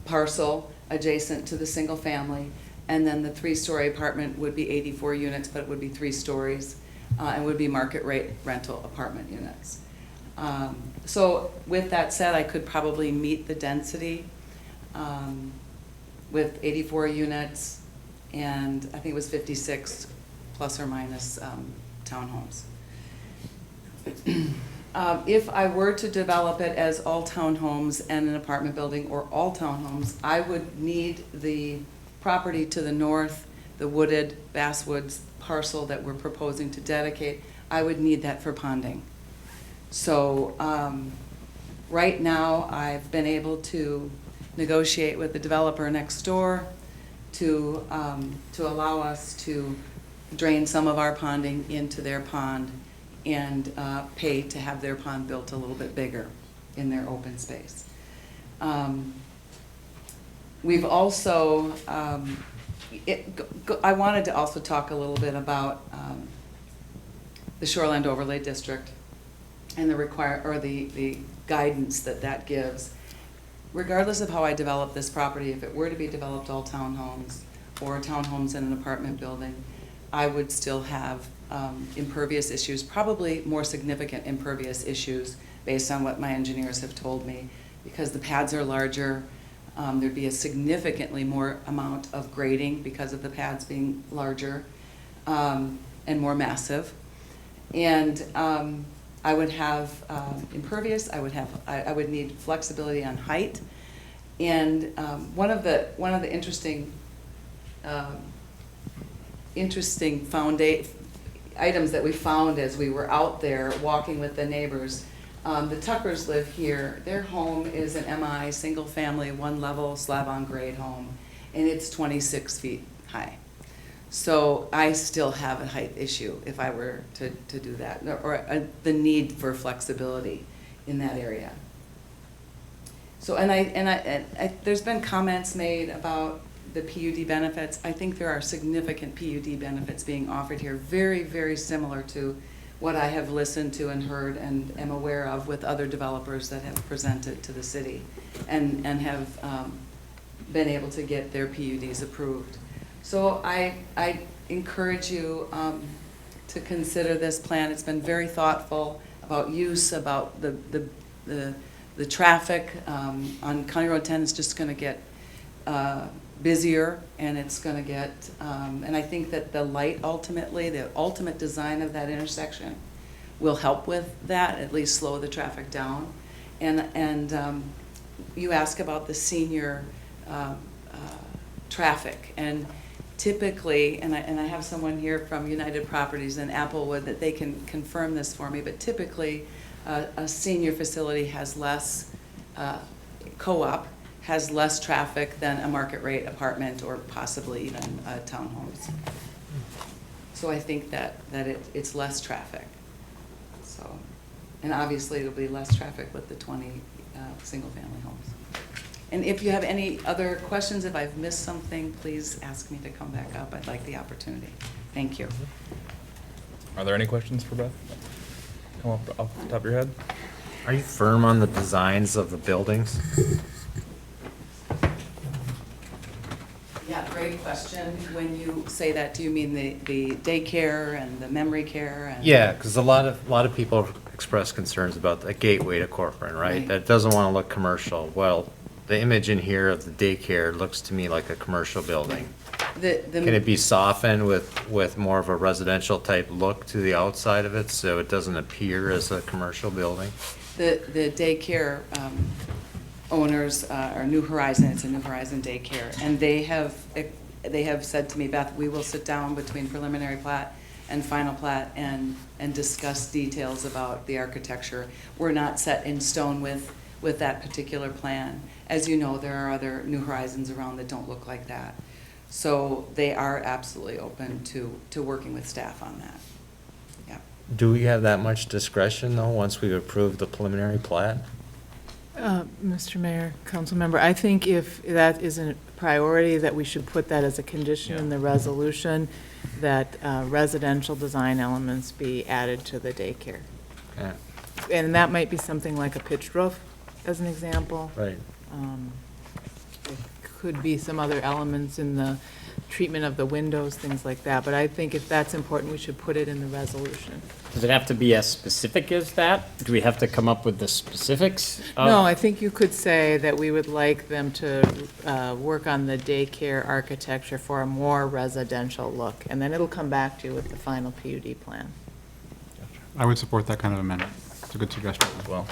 parcel adjacent to the single family, and then the 3-story apartment would be 84 units, but it would be 3 stories, and would be market rate rental apartment units. So with that said, I could probably meet the density. with 84 units, and I think it was 56 plus or minus townhomes. If I were to develop it as all townhomes and an apartment building, or all townhomes, I would need the property to the north, the wooded Basswoods parcel that we're proposing to dedicate, I would need that for ponding. So right now, I've been able to negotiate with the developer next door to allow us to drain some of our ponding into their pond and pay to have their pond built a little bit bigger in their open space. We've also, I wanted to also talk a little bit about the Shoreline Overlay District and the guidance that that gives. Regardless of how I develop this property, if it were to be developed all townhomes or townhomes in an apartment building, I would still have impervious issues, probably more significant impervious issues based on what my engineers have told me, because the pads are larger. There'd be a significantly more amount of grading because of the pads being larger and more massive. And I would have impervious. I would need flexibility on height. And one of the interesting items that we found as we were out there walking with the neighbors. The Tuckers live here. Their home is an MI, single family, one level slab on grade home, and it's 26 feet high. So I still have a height issue if I were to do that, or the need for flexibility in that area. So, there's been comments made about the PUD benefits. I think there are significant PUD benefits being offered here, very, very similar to what I have listened to and heard and am aware of with other developers that have presented to the city and have been able to get their PUDs approved. So I encourage you to consider this plan. It's been very thoughtful about use, about the traffic on County Road 10 is just going to get busier, and it's going to get, and I think that the light ultimately, the ultimate design of that intersection will help with that, at least slow the traffic down. And you ask about the senior traffic, and typically, and I have someone here from United Properties in Applewood that they can confirm this for me, but typically a senior facility has less, co-op has less traffic than a market rate apartment or possibly even townhomes. So I think that it's less traffic. So, and obviously it'll be less traffic with the 20 single family homes. And if you have any other questions, if I've missed something, please ask me to come back up. I'd like the opportunity. Thank you. Are there any questions for Beth? Come up off the top of your head. Are you firm on the designs of the buildings? Yeah, great question. When you say that, do you mean the daycare and the memory care? And Yeah, because a lot of people express concerns about the gateway to Corcoran, right? Right. That doesn't want to look commercial. Well, the image in here of the daycare looks to me like a commercial building. Can it be softened with more of a residential type look to the outside of it so it doesn't appear as a commercial building? The daycare owners are New Horizon. It's a New Horizon daycare, and they have said to me, Beth, we will sit down between preliminary plat and final plat and discuss details about the architecture. We're not set in stone with that particular plan. As you know, there are other New Horizons around that don't look like that. So they are absolutely open to working with staff on that. Yeah. Do we have that much discretion, though, once we approve the preliminary plat? Mr. Mayor, council member, I think if that is a priority, that we should put that as a condition in the resolution, that residential design elements be added to the daycare. Yeah. And that might be something like a pitched roof, as an example. Right. There could be some other elements in the treatment of the windows, things like that. But I think if that's important, we should put it in the resolution. Does it have to be as specific as that? Do we have to come up with the specifics? No, I think you could say that we would like them to work on the daycare architecture for a more residential look, and then it'll come back to you with the final PUD plan. I would support that kind of amendment. It's a good suggestion as well.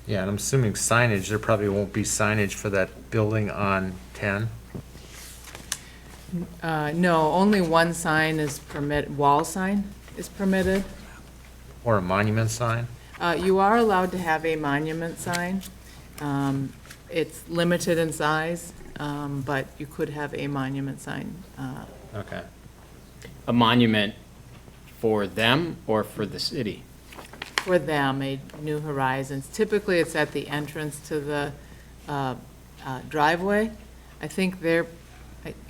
Yeah, and I'm assuming signage, there probably won't be signage for that building on 10. No, only one sign is wall sign is permitted. Or a monument sign? You are allowed to have a monument sign. It's limited in size, but you could have a monument sign. Okay. A monument for them or for the city? For them, a New Horizons. Typically, it's at the entrance to the driveway. I think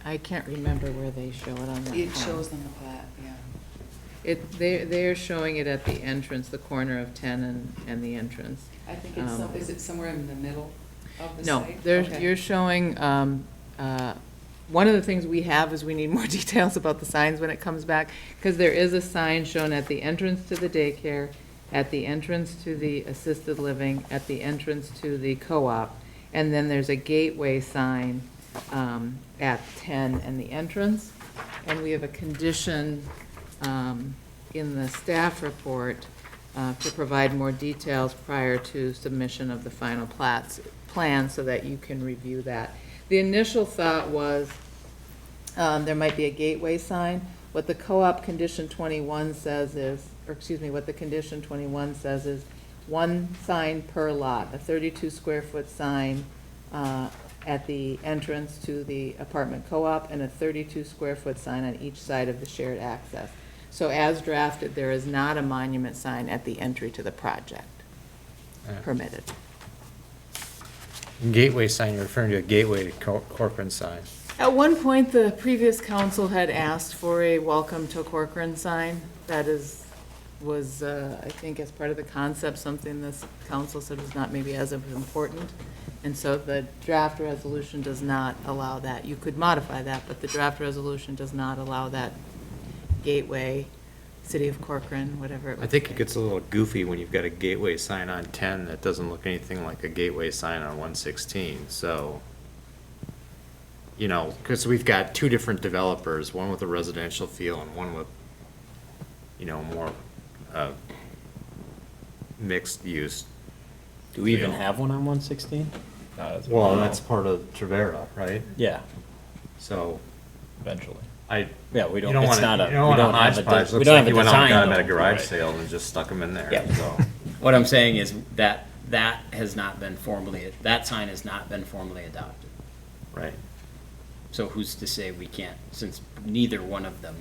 I can't remember where they show it on the. It shows on the plat, yeah. They're showing it at the entrance, the corner of 10 and the entrance. I think it's, is it somewhere in the middle of the No, site? there's, you're showing, one of the things we have is we need more details about the signs when it comes back, because there is a sign shown at the entrance to the daycare, at the entrance to the assisted living, at the entrance to the co-op, and then there's a gateway sign at 10 and the entrance. And we have a condition in the staff report to provide more details prior to submission of the final plan so that you can review that. The initial thought was there might be a gateway sign. What the co-op condition 21 says is, or excuse me, what the condition 21 says is one sign per lot, a 32 square foot sign at the entrance to the apartment co-op and a 32 square foot sign on each side of the shared access. So as drafted, there is not a monument sign at the entry to the project permitted. Gateway sign, you're referring to a gateway to Corcoran sign. At one point, the previous council had asked for a welcome to Corcoran sign. That was, I think, as part of the concept, something this council said was not maybe as important. And so the draft resolution does not allow that. You could modify that, but the draft resolution does not allow that gateway, City of Corcoran, whatever it was. I think it gets a little goofy when you've got a gateway sign on 10 that doesn't look anything like a gateway sign on 116, so, you know, because we've got two different developers, one with a residential feel and one with, you know, more mixed use. Do we even have one on 116? Well, that's part of Trevera, right? Yeah. So, Eventually. Yeah, we don't, you don't it's want not a, to, you don't want a hodgepodge, we looks don't like have you a went out and got design. them at a though. garage Right. sale and just stuck them in there, Yeah. so. What I'm saying is that has not been that sign has not been formally adopted. Right. So who's to say we can't, since neither one of them.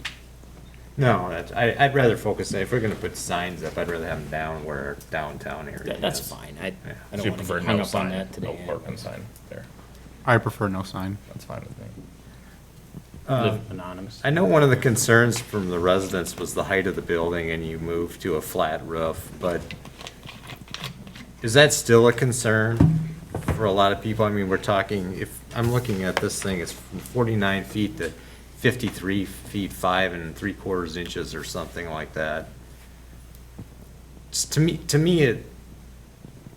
No, I'd rather focus, if we're gonna put signs up, I'd rather have them down where downtown area That's is. fine. Yeah. I So don't you want to prefer get hung no up on sign, that today. no Corcoran sign there. I prefer no sign. That's fine with me. Live anonymous. I know one of the concerns from the residents was the height of the building and you moved to a flat roof, but is that still a concern for a lot of people? I mean, we're talking, if I'm looking at this thing, it's from 49 feet to 53 feet 5 3/4 inches or something like that. To me,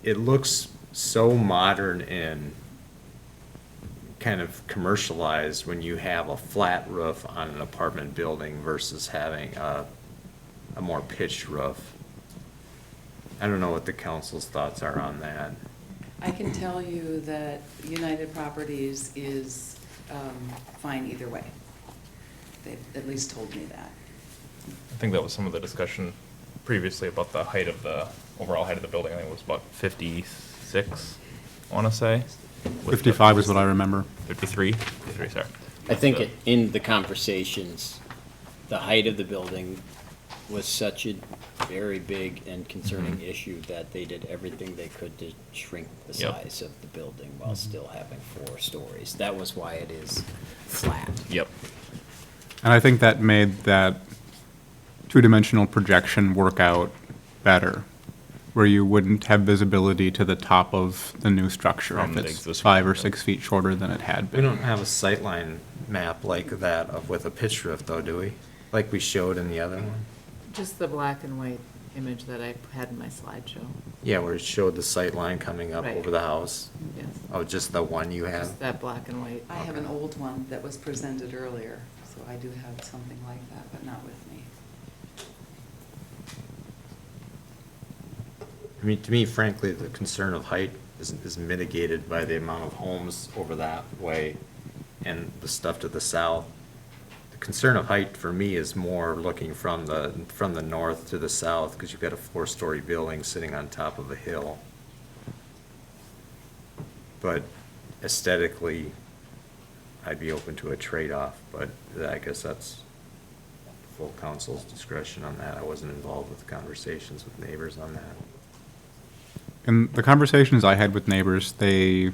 it looks so modern and kind of commercialized when you have a flat roof on an apartment building versus having a more pitched roof. I don't know what the council's thoughts are on that. I can tell you that United Properties is fine either way. They've at least told me that. I think that was some of the discussion previously about the height of the, overall height of the building. I think it was about 56, I want to say. 55 is what I remember. 53? 53, sorry. I think in the conversations, the height of the building was such a very big and concerning issue that they did everything they could to shrink the Yep. size of the building while still having 4 stories. That was why it is flat. Yep. And I think that made that two-dimensional projection work out better. where you wouldn't have visibility to the top of the new structure From if the it's existing 5 or building. 6 feet shorter than it had We been. don't have a sightline map like that with a pitch roof though, do we? Like we showed in the other one? Just the black and white image that I had in my slideshow. Yeah, where it showed the sightline coming up Right. over the house. Yes, Oh, just the one you have? just that black and white. I have an old one that was presented earlier, so I do have something like that, but not with me. I mean, to me, frankly, the concern of height is mitigated by the amount of homes over that way and the stuff to the south. The concern of height for me is more looking from the north to the south, because you've got a 4-story building sitting on top of a hill. But aesthetically, I'd be open to a trade-off, but I guess that's full council's discretion on that. I wasn't involved with conversations with neighbors on that. In the conversations I had with neighbors, they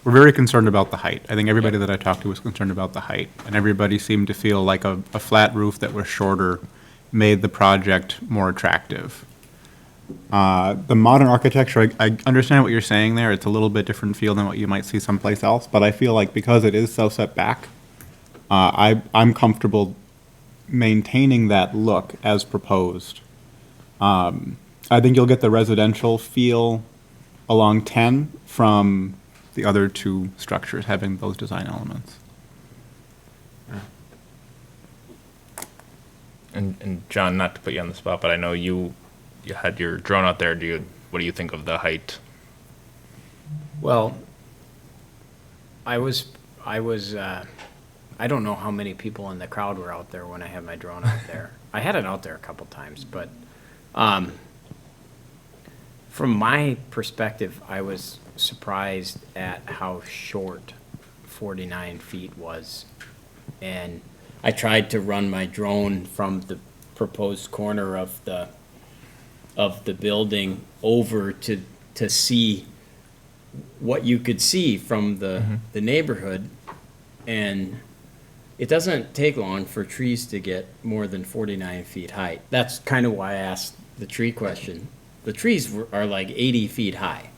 were very concerned about the height. I think everybody that I talked to was concerned about the height, and everybody seemed to feel like a flat roof that was shorter made the project more attractive. The modern architecture, I understand what you're saying there. It's a little bit different feel than what you might see someplace else, but I feel like because it is so set back, I'm comfortable maintaining that look as proposed. I think you'll get the residential feel along 10 from the other two structures having those design elements. And John, not to put you on the spot, but I know you had your drone out there. What do you think of the height? Well, I don't know how many people in the crowd were out there when I had my drone out there. I had it out there a couple times, but, from my perspective, I was surprised at how short 49 feet was. And I tried to run my drone from the proposed corner of the building over to see what you could see from the neighborhood. And it doesn't take long for trees to get more than 49 feet high. That's kind of why I asked the tree question. The trees are like 80 feet high,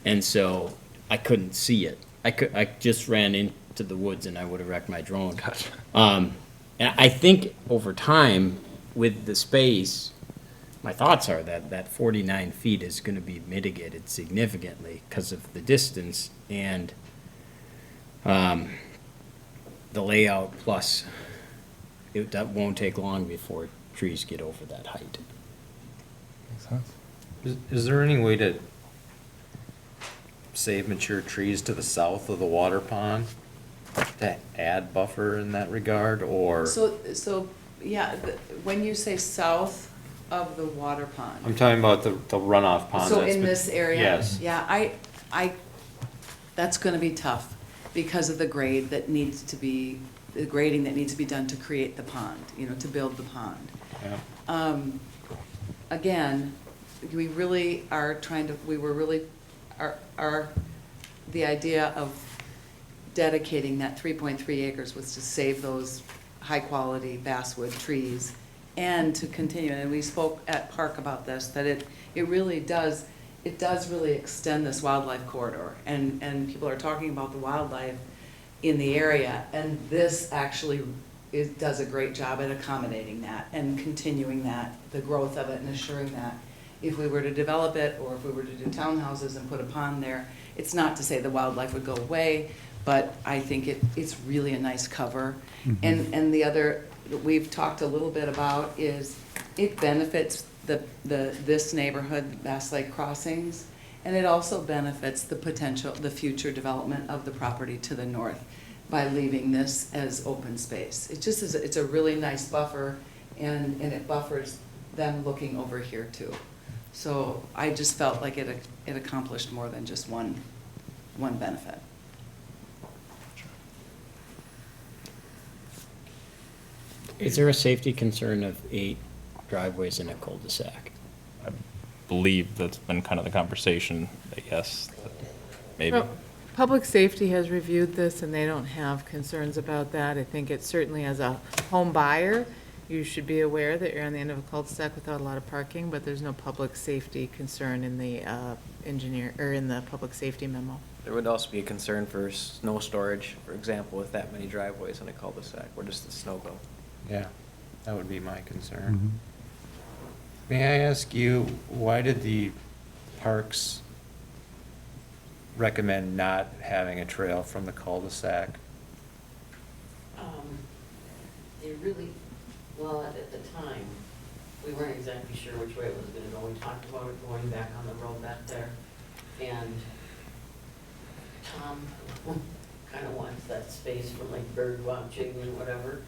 and so I couldn't see it. I just ran into the woods and I would have wrecked my drone. And I think over time, with the space, my thoughts are that 49 feet is going to be mitigated significantly because of the distance and the layout, plus that won't take long before trees get over that height. Makes sense. Is there any way to save mature trees to the south of the water pond to add buffer in that regard, or? So, yeah, when you say south of the water pond. I'm talking about the runoff pond. So that's in been- this area? Yes. Yeah, that's gonna be tough because of the grade that needs to be, the grading that needs to be done to create the pond, to build the pond. Yeah. Again, we really are trying to, the idea of dedicating that 3.3 acres was to save those high-quality basswood trees and to continue, and we spoke at Park about this, that it really does really extend this wildlife corridor, and people are talking about the wildlife in the area, and this actually does a great job at accommodating that and continuing that, the growth of it, and assuring that if we were to develop it, or if we were to do townhouses and put a pond there, it's not to say the wildlife would go away, but I think it's really a nice cover. And the other, that we've talked a little bit about is it benefits this neighborhood, Bass Lake Crossings, and it also benefits the future development of the property to the north by leaving this as open space. It just is, it's a really nice buffer, and it buffers them looking over here too. So I just felt like it accomplished more than just one benefit. Is there a safety concern of 8 driveways in a cul-de-sac? I believe that's been kind of the conversation, I guess, maybe. Well, Public Safety has reviewed this, and they don't have concerns about that. I think it certainly, as a home buyer, You should be aware that you're on the end of a cul-de-sac without a lot of parking, but there's no public safety concern in the in the public safety memo. There would also be a concern for snow storage, for example, with that many driveways on a cul-de-sac. Where does the snow go? Yeah, that would be my concern. May I ask you, why did the parks recommend not having a trail from the cul-de-sac? They really, well, at the time, we weren't exactly sure which way it was gonna go. We talked about it going back on the road back there. And Tom kinda wants that space for like bird watching and whatever.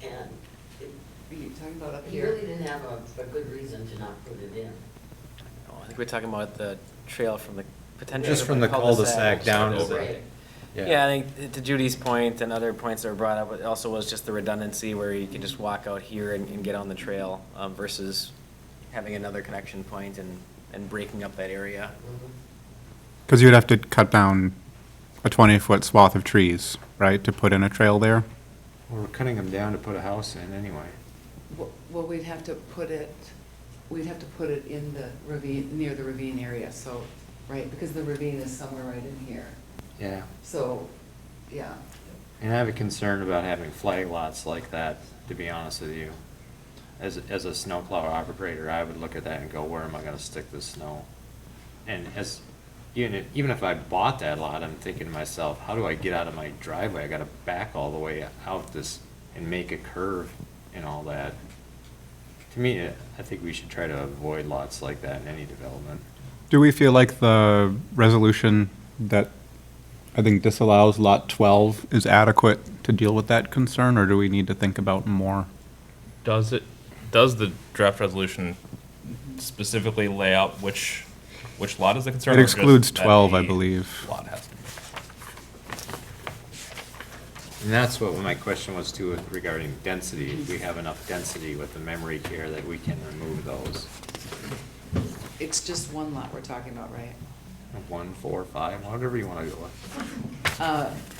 And Are you talking about up he here? really didn't have a good reason to not put it in. Oh, I think we're talking about the trail from the potential. Just from the cul-de-sac down over. Right. Yeah, I think to Judy's point and other points that were brought up, it also was just the redundancy where you can just walk out here and get on the trail versus having another connection point and breaking up that area. Because you'd have to cut down a 20-foot swath of trees, right, to put in a trail there? We're cutting them down to put a house in anyway. Well, we'd have to put it in the ravine, near the ravine area, so, right, because the ravine is somewhere right in here. Yeah. So, yeah. And I have a concern about having flag lots like that, to be honest with you. As a snowplow operator, I would look at that and go, where am I gonna stick this snow? And even if I bought that lot, I'm thinking to myself, how do I get out of my driveway? I gotta back all the way out this and make a curve and all that. To me, I think we should try to avoid lots like that in any development. Do we feel like the resolution that I think disallows Lot 12 is adequate to deal with that concern, or do we need to think about more? Does the draft resolution specifically lay out which lot is the concern? It or just excludes that 12, I the believe. Lot has to be. And that's what my question was too regarding density. If we have enough density with the memory care that we can remove those. It's just one lot we're talking about, right? 1, 4, 5, whatever you want to go with.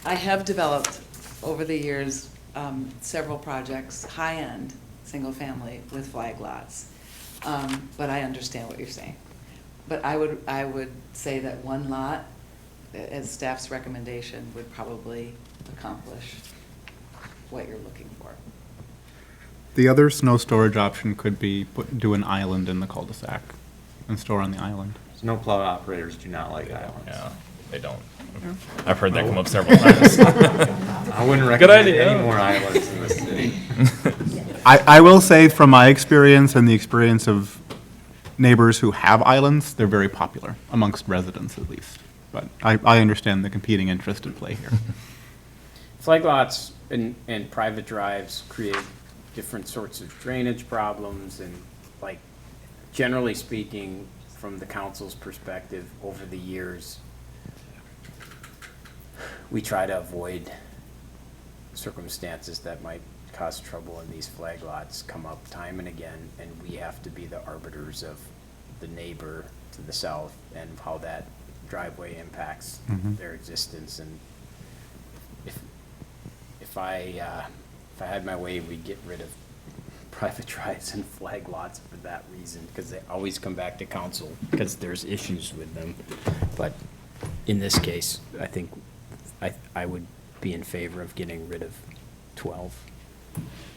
I have developed over the years several projects, high-end, single-family with flag lots. But I understand what you're saying. But I would say that one lot, as staff's recommendation, would probably accomplish what you're looking for. The other snow storage option could be do an island in the cul-de-sac and store on the island. Snowplow operators do not like islands. Yeah, they don't. I've heard that come up several times. I wouldn't Good recommend idea. any more islands in the city. I will say from my experience and the experience of neighbors who have islands, they're very popular amongst residents at least. But I understand the competing interest at play here. Flag lots and private drives create different sorts of drainage problems and, like, generally speaking, from the council's perspective, over the years, we try to avoid circumstances that might cause trouble, and these flag lots come up time and again, and we have to be the arbiters of the neighbor to the south and how that driveway impacts their existence. And if I had my way, we'd get rid of private drives and flag lots for that reason, because they always come back to council because there's issues with them. But in this case, I think I would be in favor of getting rid of 12.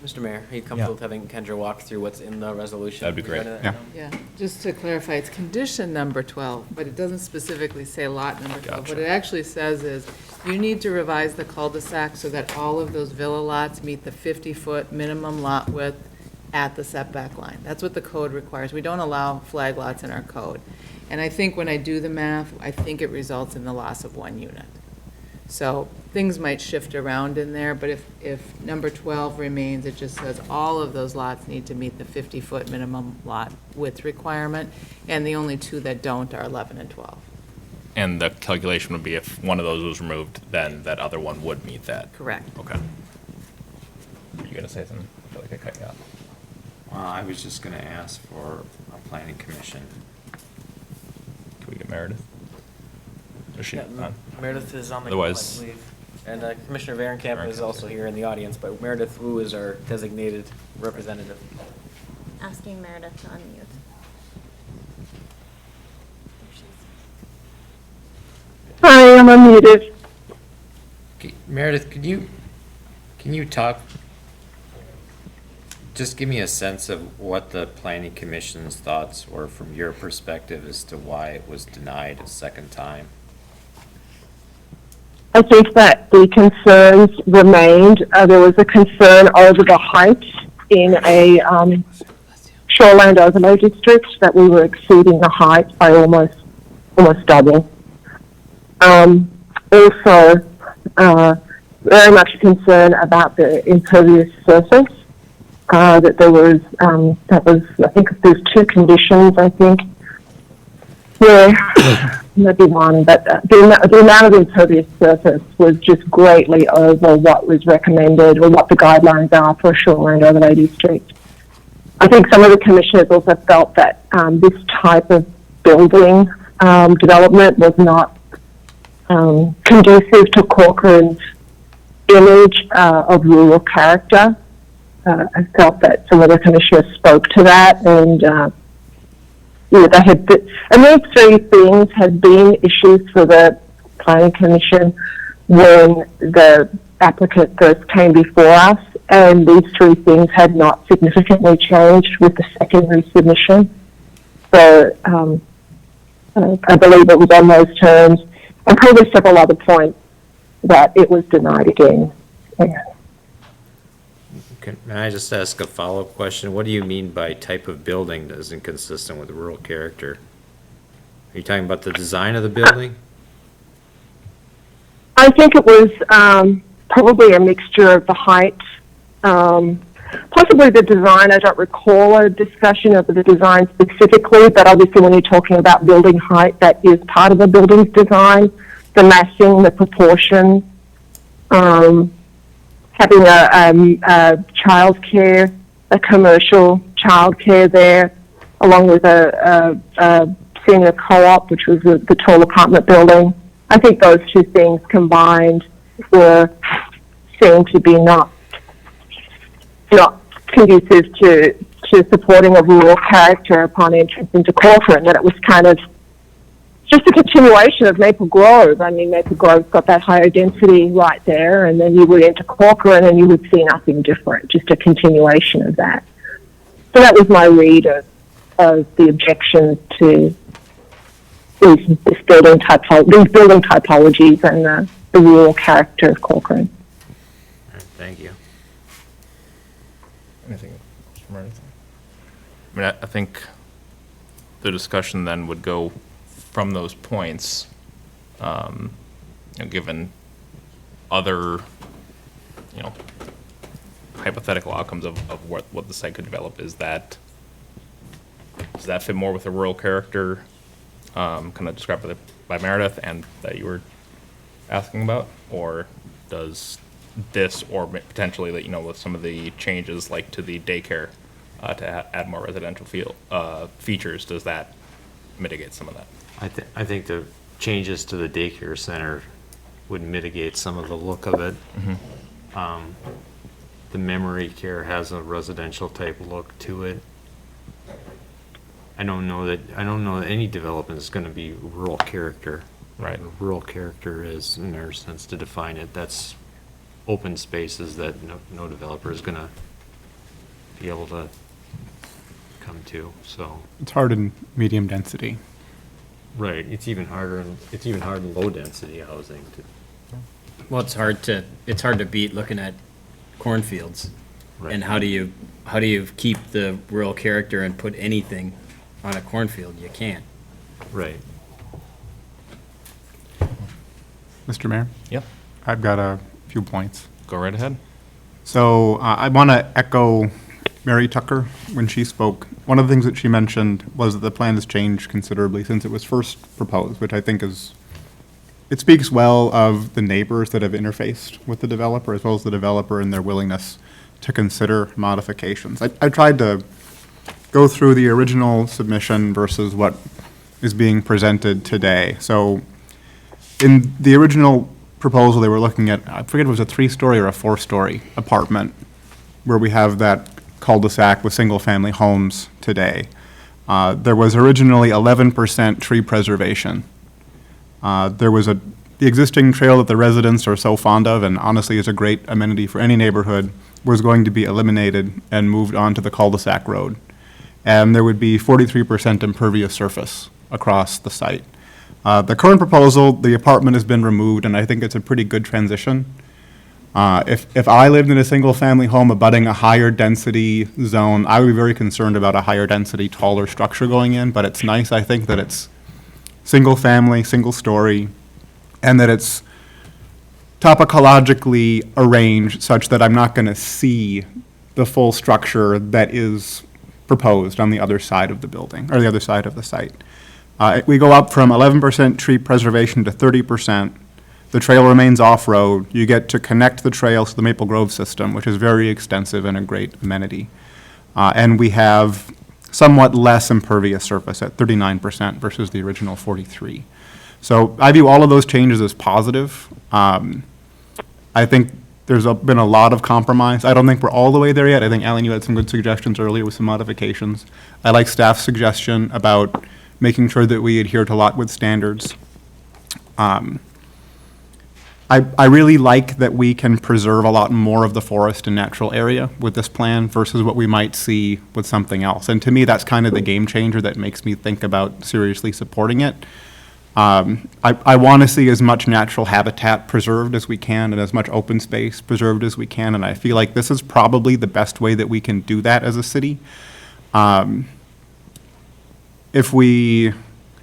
Mr. Mayor, are you comfortable with having Kendra walk through what's in the resolution? That'd be great. regarding that Yeah. item? Yeah, just to clarify, it's condition number 12, but it doesn't specifically say lot number 12. What Gotcha. it actually says is, you need to revise the cul-de-sac so that all of those villa lots meet the 50-foot minimum lot width at the setback line. That's what the code requires. We don't allow flag lots in our code. And I think when I do the math, I think it results in the loss of 1 unit. So things might shift around in there, but if number 12 remains, it just says all of those lots need to meet the 50-foot minimum lot width requirement, and the only two that don't are 11 and 12. And the calculation would be if one of those was removed, then that other one would meet that. Correct. Okay. Were you gonna say something? I feel like I cut you off. I was just gonna ask for a planning commission. Can we get Meredith? Is she Yeah, on? Meredith is on the call, I Otherwise, believe. And Commissioner Varenkamp is also here in the audience, but Meredith Wu is our designated representative. Asking Meredith to unmute. Hi, I'm unmuted. Okay, Meredith, can you talk, just give me a sense of what the planning commission's thoughts were from your perspective as to why it was denied a second time? I think that the concerns remained. There was a concern over the height in a shoreline overlay district, that we were exceeding the height by almost double. Also, very much concern about the impervious surface. That there was, I think there's two conditions, I think, where, maybe one, but the amount of impervious surface was just greatly over what was recommended or what the guidelines are for a shoreline overlay district. I think some of the commissioners also felt that this type of building development was not conducive to Corcoran's image of rural character. I felt that some of the commissioners spoke to that, and they had, and these three things had been issues for the planning commission when the applicant first came before us, and these three things had not significantly changed with the second resubmission. So I believe it was on those terms, and probably several other points that it was denied again. Yeah. Can I just ask a follow-up question? What do you mean by type of building that isn't consistent with rural character? Are you talking about the design of the building? I think it was probably a mixture of the height, possibly the design. I don't recall a discussion of the design specifically, but obviously when you're talking about building height, that is part of the building's design, the massing, the proportion. Having a childcare, a commercial childcare there, along with a senior co-op, which was the tall apartment building. I think those two things combined were seen to be not conducive to supporting a rural character upon entrance into Corcoran, that it was kind of just a continuation of Maple Grove. I mean, Maple Grove's got that higher density right there, and then you would enter Corcoran and you would see nothing different, just a continuation of that. So that was my read of the objections to these building typologies and the rural character of Corcoran. All right, thank you. Anything else from anything? I mean, I think the discussion then would go from those points, given other, hypothetical outcomes of what the site could develop, does that fit more with the rural character, kind of described by Meredith and that you were asking about, or does this, or potentially that, with some of the changes like to the daycare, to add more residential features, does that mitigate some of that? I think the changes to the daycare center would mitigate some of the look of it. Mm-hmm. The memory care has a residential type look to it. I don't know that any development is going to be rural character. Right. Rural character is, in their sense, to define it, that's open spaces that no developer is going to be able to come to. So It's hard in medium density. right, it's even harder in low density housing to. Well, it's hard to beat looking at cornfields. Right. And how do you keep the rural character and put anything on a cornfield? You can't. Right. Mr. Mayor? Yep. I've got a few points. Go right ahead. So I want to echo Mary Tucker when she spoke. One of the things that she mentioned was that the plan has changed considerably since it was first proposed, which I think it speaks well of the neighbors that have interfaced with the developer, as well as the developer and their willingness to consider modifications. I tried to go through the original submission versus what is being presented today. So in the original proposal, they were looking at, I forget if it was a 3-story or a 4-story apartment, where we have that cul-de-sac with single-family homes today. There was originally 11% tree preservation. There was the existing trail that the residents are so fond of, and honestly is a great amenity for any neighborhood, was going to be eliminated and moved onto the cul-de-sac road. And there would be 43% impervious surface across the site. The current proposal, the apartment has been removed, and I think it's a pretty good transition. If I lived in a single-family home abutting a higher density zone, I would be very concerned about a higher density, taller structure going in, but it's nice, I think, that it's single-family, single-story, and that it's topocologically arranged such that I'm not going to see the full structure that is proposed on the other side of the building, or the other side of the site. We go up from 11% tree preservation to 30%. The trail remains off-road. You get to connect the trail to the Maple Grove system, which is very extensive and a great amenity. And we have somewhat less impervious surface at 39% versus the original 43%. So I view all of those changes as positive. I think there's been a lot of compromise. I don't think we're all the way there yet. I think, Alan, you had some good suggestions earlier with some modifications. I like staff's suggestion about making sure that we adhere to Lockwood standards. I really like that we can preserve a lot more of the forest and natural area with this plan versus what we might see with something else. And to me, that's kind of the game changer that makes me think about seriously supporting it. I want to see as much natural habitat preserved as we can and as much open space preserved as we can, and I feel like this is probably the best way that we can do that as a city. If we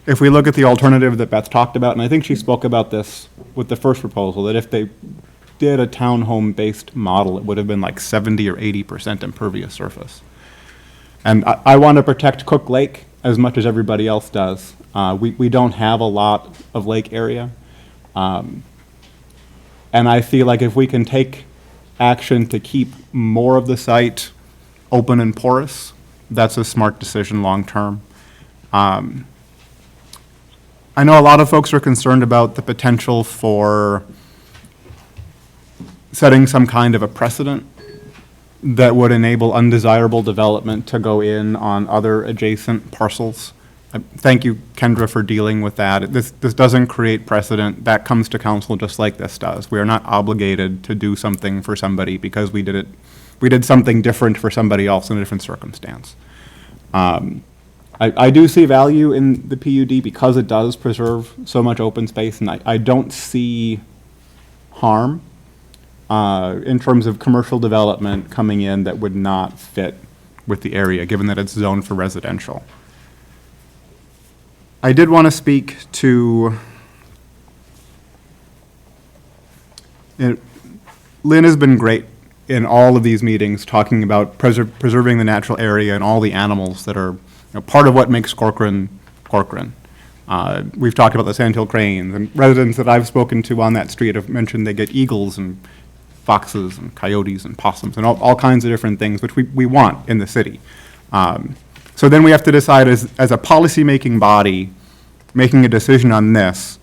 look at the alternative that Beth talked about, and I think she spoke about this with the first proposal, that if they did a townhome-based model, it would have been like 70 or 80% impervious surface. And I want to protect Cook Lake as much as everybody else does. We don't have a lot of lake area. And I feel like if we can take action to keep more of the site open and porous, that's a smart decision long-term. I know a lot of folks are concerned about the potential for setting some kind of a precedent that would enable undesirable development to go in on other adjacent parcels. Thank you, Kendra, for dealing with that. This doesn't create precedent. That comes to council just like this does. We are not obligated to do something for somebody because we did something different for somebody else in a different circumstance. I do see value in the PUD because it does preserve so much open space, and I don't see harm in terms of commercial development coming in that would not fit with the area, given that it's zoned for residential. I did want to speak to, Lynn has been great in all of these meetings talking about preserving the natural area and all the animals that are part of what makes Corcoran, Corcoran. We've talked about the sandhill cranes, and residents that I've spoken to on that street have mentioned they get eagles and foxes and coyotes and possums and all kinds of different things, which we want in the city. So then we have to decide as a policymaking body, making a decision on this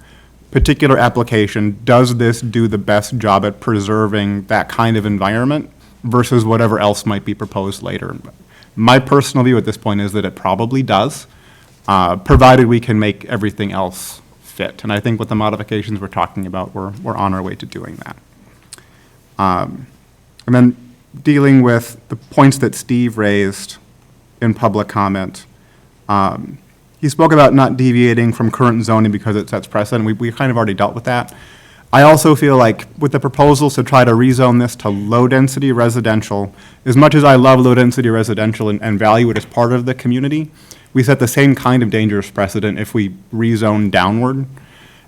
particular application, does this do the best job at preserving that kind of environment versus whatever else might be proposed later? My personal view at this point is that it probably does, provided we can make everything else fit. And I think with the modifications we're talking about, we're on our way to doing that. And then dealing with the points that Steve raised in public comment. He spoke about not deviating from current zoning because it sets precedent. We kind of already dealt with that. I also feel like with the proposals to try to rezone this to low-density residential, as much as I love low-density residential and value it as part of the community, we set the same kind of dangerous precedent if we rezone downward.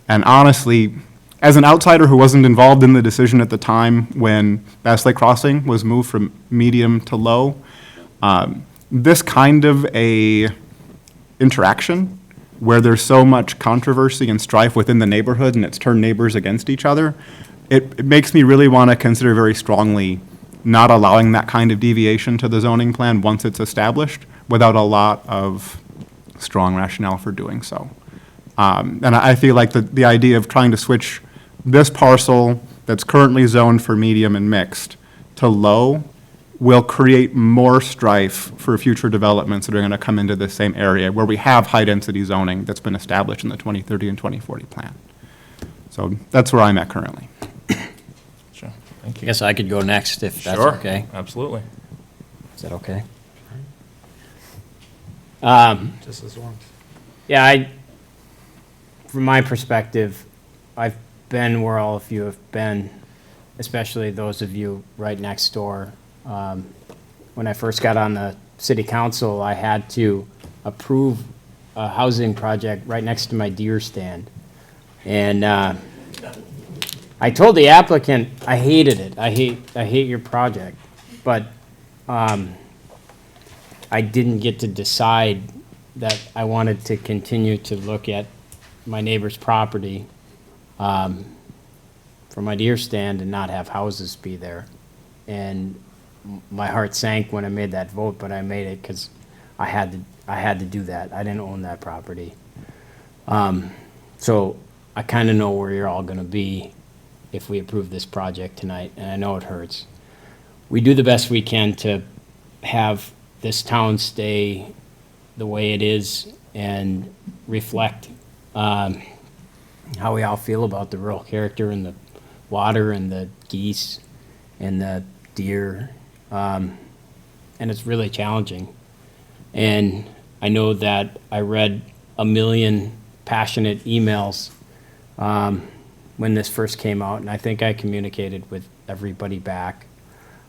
And honestly, as an outsider who wasn't involved in the decision at the time when Bass Lake Crossing was moved from medium to low, this kind of a interaction where there's so much controversy and strife within the neighborhood and it's turned neighbors against each other, it makes me really want to consider very strongly not allowing that kind of deviation to the zoning plan once it's established without a lot of strong rationale for doing so. And I feel like the idea of trying to switch this parcel that's currently zoned for medium and mixed to low will create more strife for future developments that are going to come into the same area where we have high-density zoning that's been established in the 2030 and 2040 plan. So that's where I'm at currently. Sure. Thank I you. guess I could go next if that's Sure. okay. Absolutely. Is that okay? Just as long. Yeah, from my perspective, I've been where all of you have been, especially those of you right next door. When I first got on the city council, I had to approve a housing project right next to my deer stand. And I told the applicant, I hated it. I hate your project. But I didn't get to decide that I wanted to continue to look at my neighbor's property for my deer stand and not have houses be there. And my heart sank when I made that vote, but I made it because I had to do that. I didn't own that property. So I kind of know where you're all going to be if we approve this project tonight, and I know it hurts. We do the best we can to have this town stay the way it is and reflect how we all feel about the rural character and the water and the geese and the deer. And it's really challenging. And I know that I read 1 million passionate emails when this first came out, and I think I communicated with everybody back.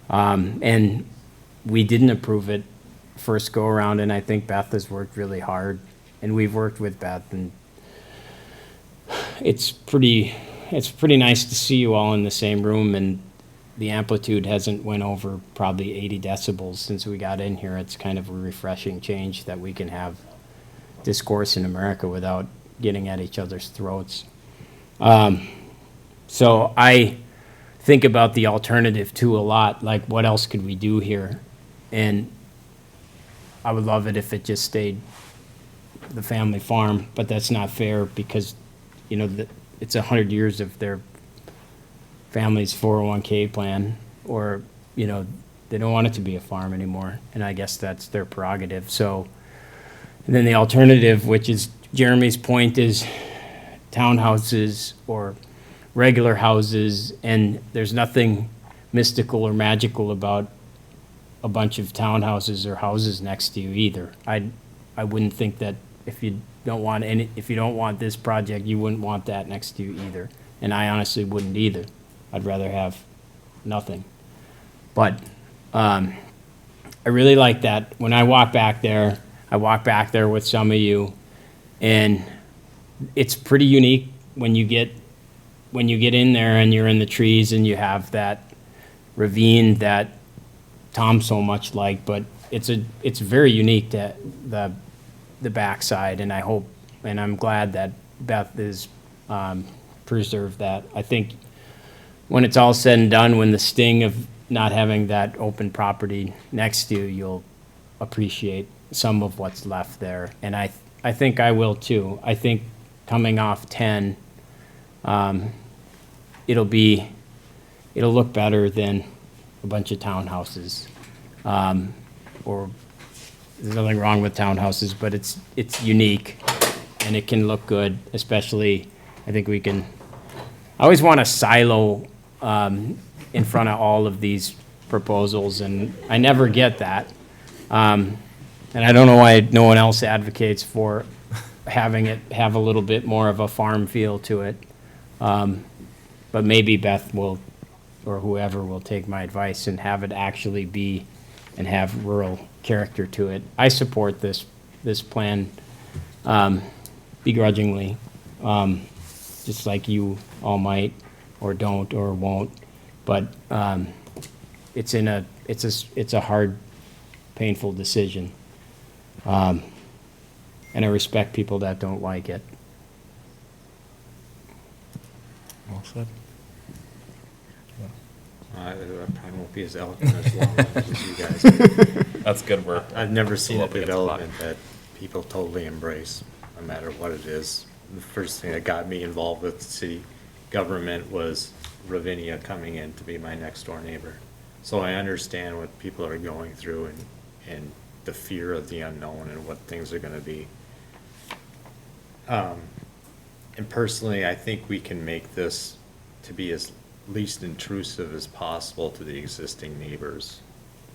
And we didn't approve it first go around, and I think Beth has worked really hard, and we've worked with Beth, and it's pretty nice to see you all in the same room, and the amplitude hasn't went over probably 80 decibels since we got in here. It's kind of a refreshing change that we can have discourse in America without getting at each other's throats. So I think about the alternative too a lot, like what else could we do here? And I would love it if it just stayed the family farm, but that's not fair because, you know, it's 100 years of their family's 401k plan, or, you know, they don't want it to be a farm anymore, and I guess that's their prerogative. So, and then the alternative, which is Jeremy's point, is townhouses or regular houses, and there's nothing mystical or magical about a bunch of townhouses or houses next to you either. I wouldn't think that if you don't want this project, you wouldn't want that next to you either. And I honestly wouldn't either. I'd rather have nothing. But I really like that. When I walk back there with some of you, and it's pretty unique when you get in there and you're in the trees and you have that ravine that Tom so much liked, but it's very unique to the backside, and I hope, and I'm glad that Beth is preserved that. I think when it's all said and done, when the sting of not having that open property next to you, you'll appreciate some of what's left there, and I think I will too. I think coming off 10, it'll look better than a bunch of townhouses. Or there's nothing wrong with townhouses, but it's unique and it can look good, especially I always want a silo in front of all of these proposals, and I never get that. And I don't know why no one else advocates for having it have a little bit more of a farm feel to it. But maybe Beth will, or whoever will take my advice and have it actually be and have rural character to it. I support this plan begrudgingly, just like you all might, or don't, or won't. But it's a hard, painful decision, and I respect people that don't like it. Well said. I probably won't be as eloquent as long as you guys. That's good work. I've never seen a Love to get to the development that people totally embrace, no matter what it is. The first thing that got me involved with city government was Ravinia coming in to be my next door neighbor. So I understand what people are going through and the fear of the unknown and what things are gonna be. And personally, I think we can make this to be as least intrusive as possible to the existing neighbors.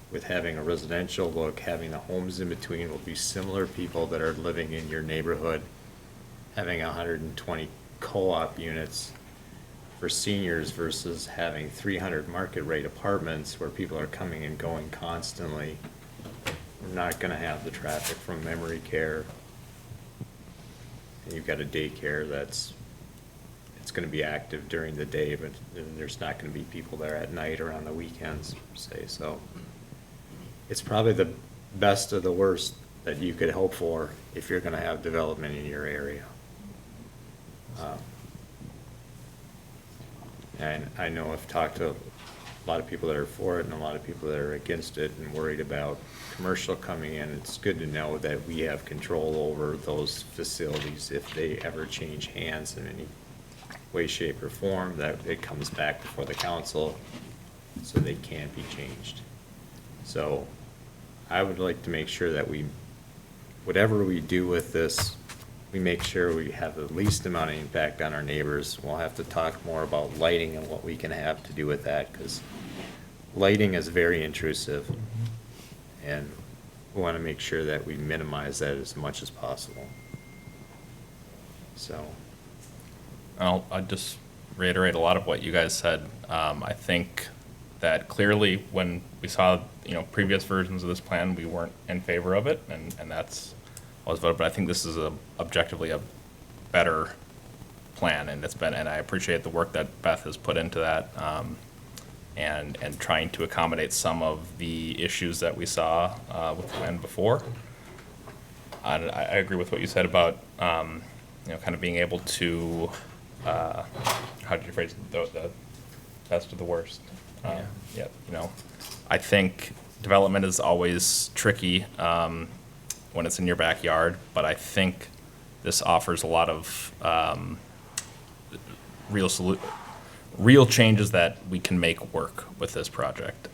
With having a residential look, having the homes in between will be similar people that are living in your neighborhood. Having 120 co-op units for seniors versus having 300 market rate apartments where people are coming and going constantly. We're not gonna have the traffic from memory care. And you've got a daycare it's gonna be active during the day, but there's not gonna be people there at night or on the weekends, say, so. It's probably the best of the worst that you could hope for if you're gonna have development in your area. And I know I've talked to a lot of people that are for it and a lot of people that are against it and worried about commercial coming in. It's good to know that we have control over those facilities if they ever change hands in any way, shape, or form, that it comes back before the council, so they can't be changed. So I would like to make sure that whatever we do with this, we make sure we have the least amount of impact on our neighbors. We'll have to talk more about lighting and what we can have to do with that, because lighting is very intrusive. And we want to make sure that we minimize that as much as possible. So. I'll just reiterate a lot of what you guys said. I think that clearly when we saw, previous versions of this plan, we weren't in favor of it, and that's what was voted, but I think this is objectively a better plan, and I appreciate the work that Beth has put into that, and trying to accommodate some of the issues that we saw with the plan before. And I agree with what you said about, kind of being able to, how did you phrase it? The best of the worst. Yeah, I think development is always tricky when it's in your backyard, but I think this offers a lot of real changes that we can make work with this project.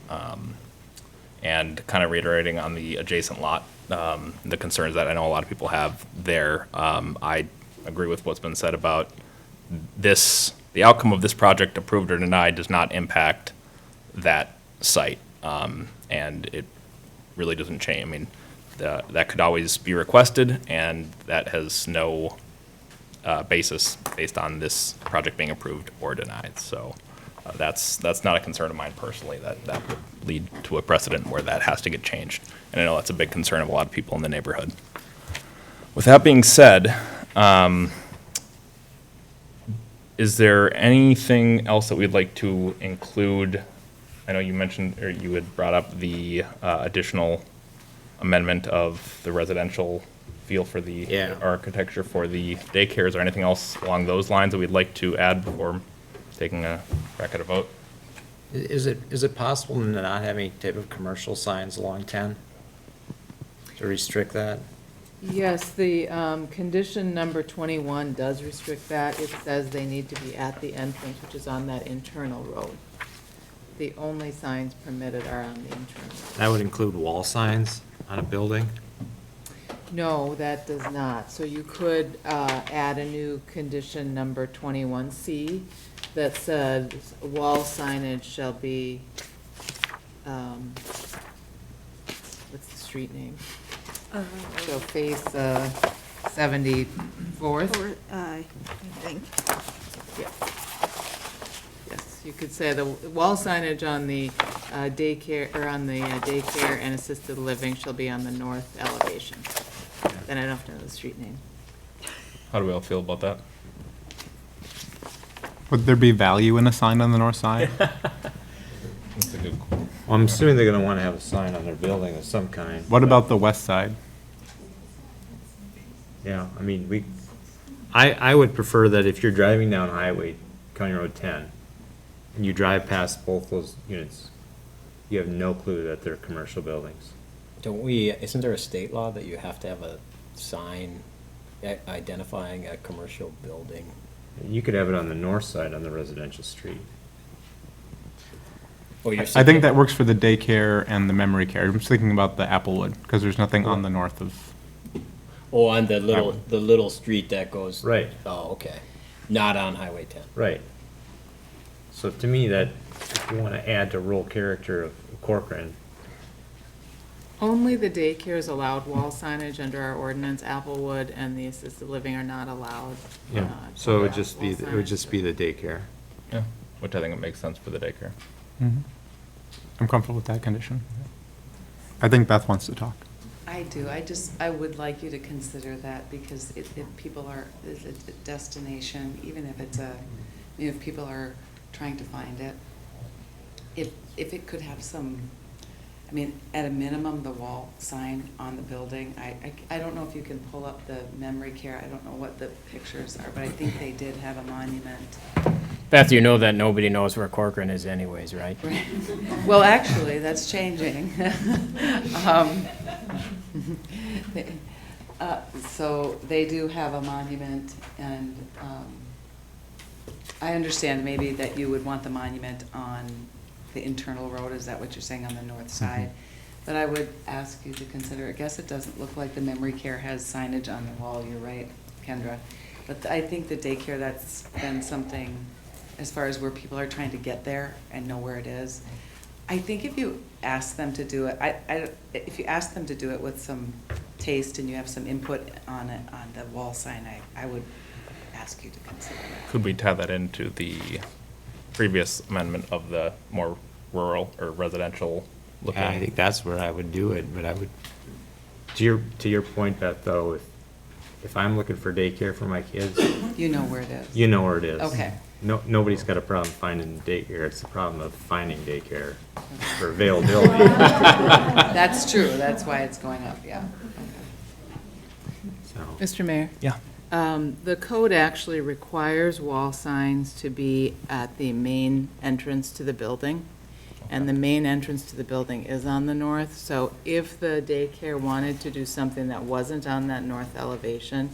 And kind of reiterating on the adjacent lot, the concerns that I know a lot of people have there, I agree with what's been said about this. The outcome of this project, approved or denied, does not impact that site, and it really doesn't change. I mean, that could always be requested, and that has no basis based on this project being approved or denied. So that's not a concern of mine personally, that would lead to a precedent where that has to get changed. And I know that's a big concern of a lot of people in the neighborhood. With that being said, is there anything else that we'd like to include? I know you mentioned, or you had brought up the additional amendment of the residential feel for the architecture for the daycare. Is there anything else along those lines that we'd like to add before taking a crack at a vote? Is it possible to not have any type of commercial signs along 10? To restrict that? Yes, the condition number 21 does restrict that. It says they need to be at the entrance, which is on that internal road. The only signs permitted are on the internal. That would include wall signs on a building? No, that does not. So you could add a new condition number 21C that said wall signage shall be, what's the street name? Shall face 74th. I think. Yes. Yes, you could say the wall signage on the daycare, or on the daycare and assisted living shall be on the north elevation. Then I don't have to know the street name. How do we all feel about that? Would there be value in a sign on the north side? That's a good. Well, I'm assuming they're gonna wanna have a sign on their building of some kind. What about the west side? Yeah, I mean, I would prefer that if you're driving down Highway, County Road 10, and you drive past both those units, you have no clue that they're commercial buildings. Isn't there a state law that you have to have a sign identifying a commercial building? You could have it on the north side on the residential street. Oh, you're I think that works for the daycare and the memory care. I'm just thinking about the Applewood, because there's nothing on the north of. Oh, on the little street that goes. Right. Oh, okay. Not on Highway 10. Right. So to me, that, if you want to add to rural character of Corcoran, Only the daycare is allowed wall signage under our ordinance. Applewood and the assisted living are not allowed. yeah, so it would just be, it would just be the daycare. Yeah, which I think it makes sense for the daycare. I'm comfortable with that condition. I think Beth wants to talk. I do, I would like you to consider that, because if people are, it's a destination, even if it's if people are trying to find it, if it could have some, I mean, at a minimum, the wall sign on the building, I don't know if you can pull up the memory care, I don't know what the pictures are, but I think they did have a monument. Beth, you know that nobody knows where Corcoran is anyways, right? Well, actually, that's changing. So they do have a monument, and I understand maybe that you would want the monument on the internal road, is that what you're saying, on the north side? But I would ask you to consider, I guess it doesn't look like the memory care has signage on the wall, you're right, Kendra. But I think the daycare, that's been something, as far as where people are trying to get there and know where it is. I think if you ask them to do it, if you ask them to do it with some taste and you have some input on it, on the wall sign, I would ask you to consider that. Could we tie that into the previous amendment of the more rural or residential looking? I think that's where I would do it, but I would, to your point, Beth, though, if I'm looking for daycare for my kids. You know where it is. You know where it is. Okay. No, nobody's got a problem finding daycare, it's the problem of finding daycare for availability. That's true, that's why it's going up, yeah. So, Mr. Mayor? Yeah. The code actually requires wall signs to be at the main entrance to the building, and the main entrance to the building is on the north. So if the daycare wanted to do something that wasn't on that north elevation,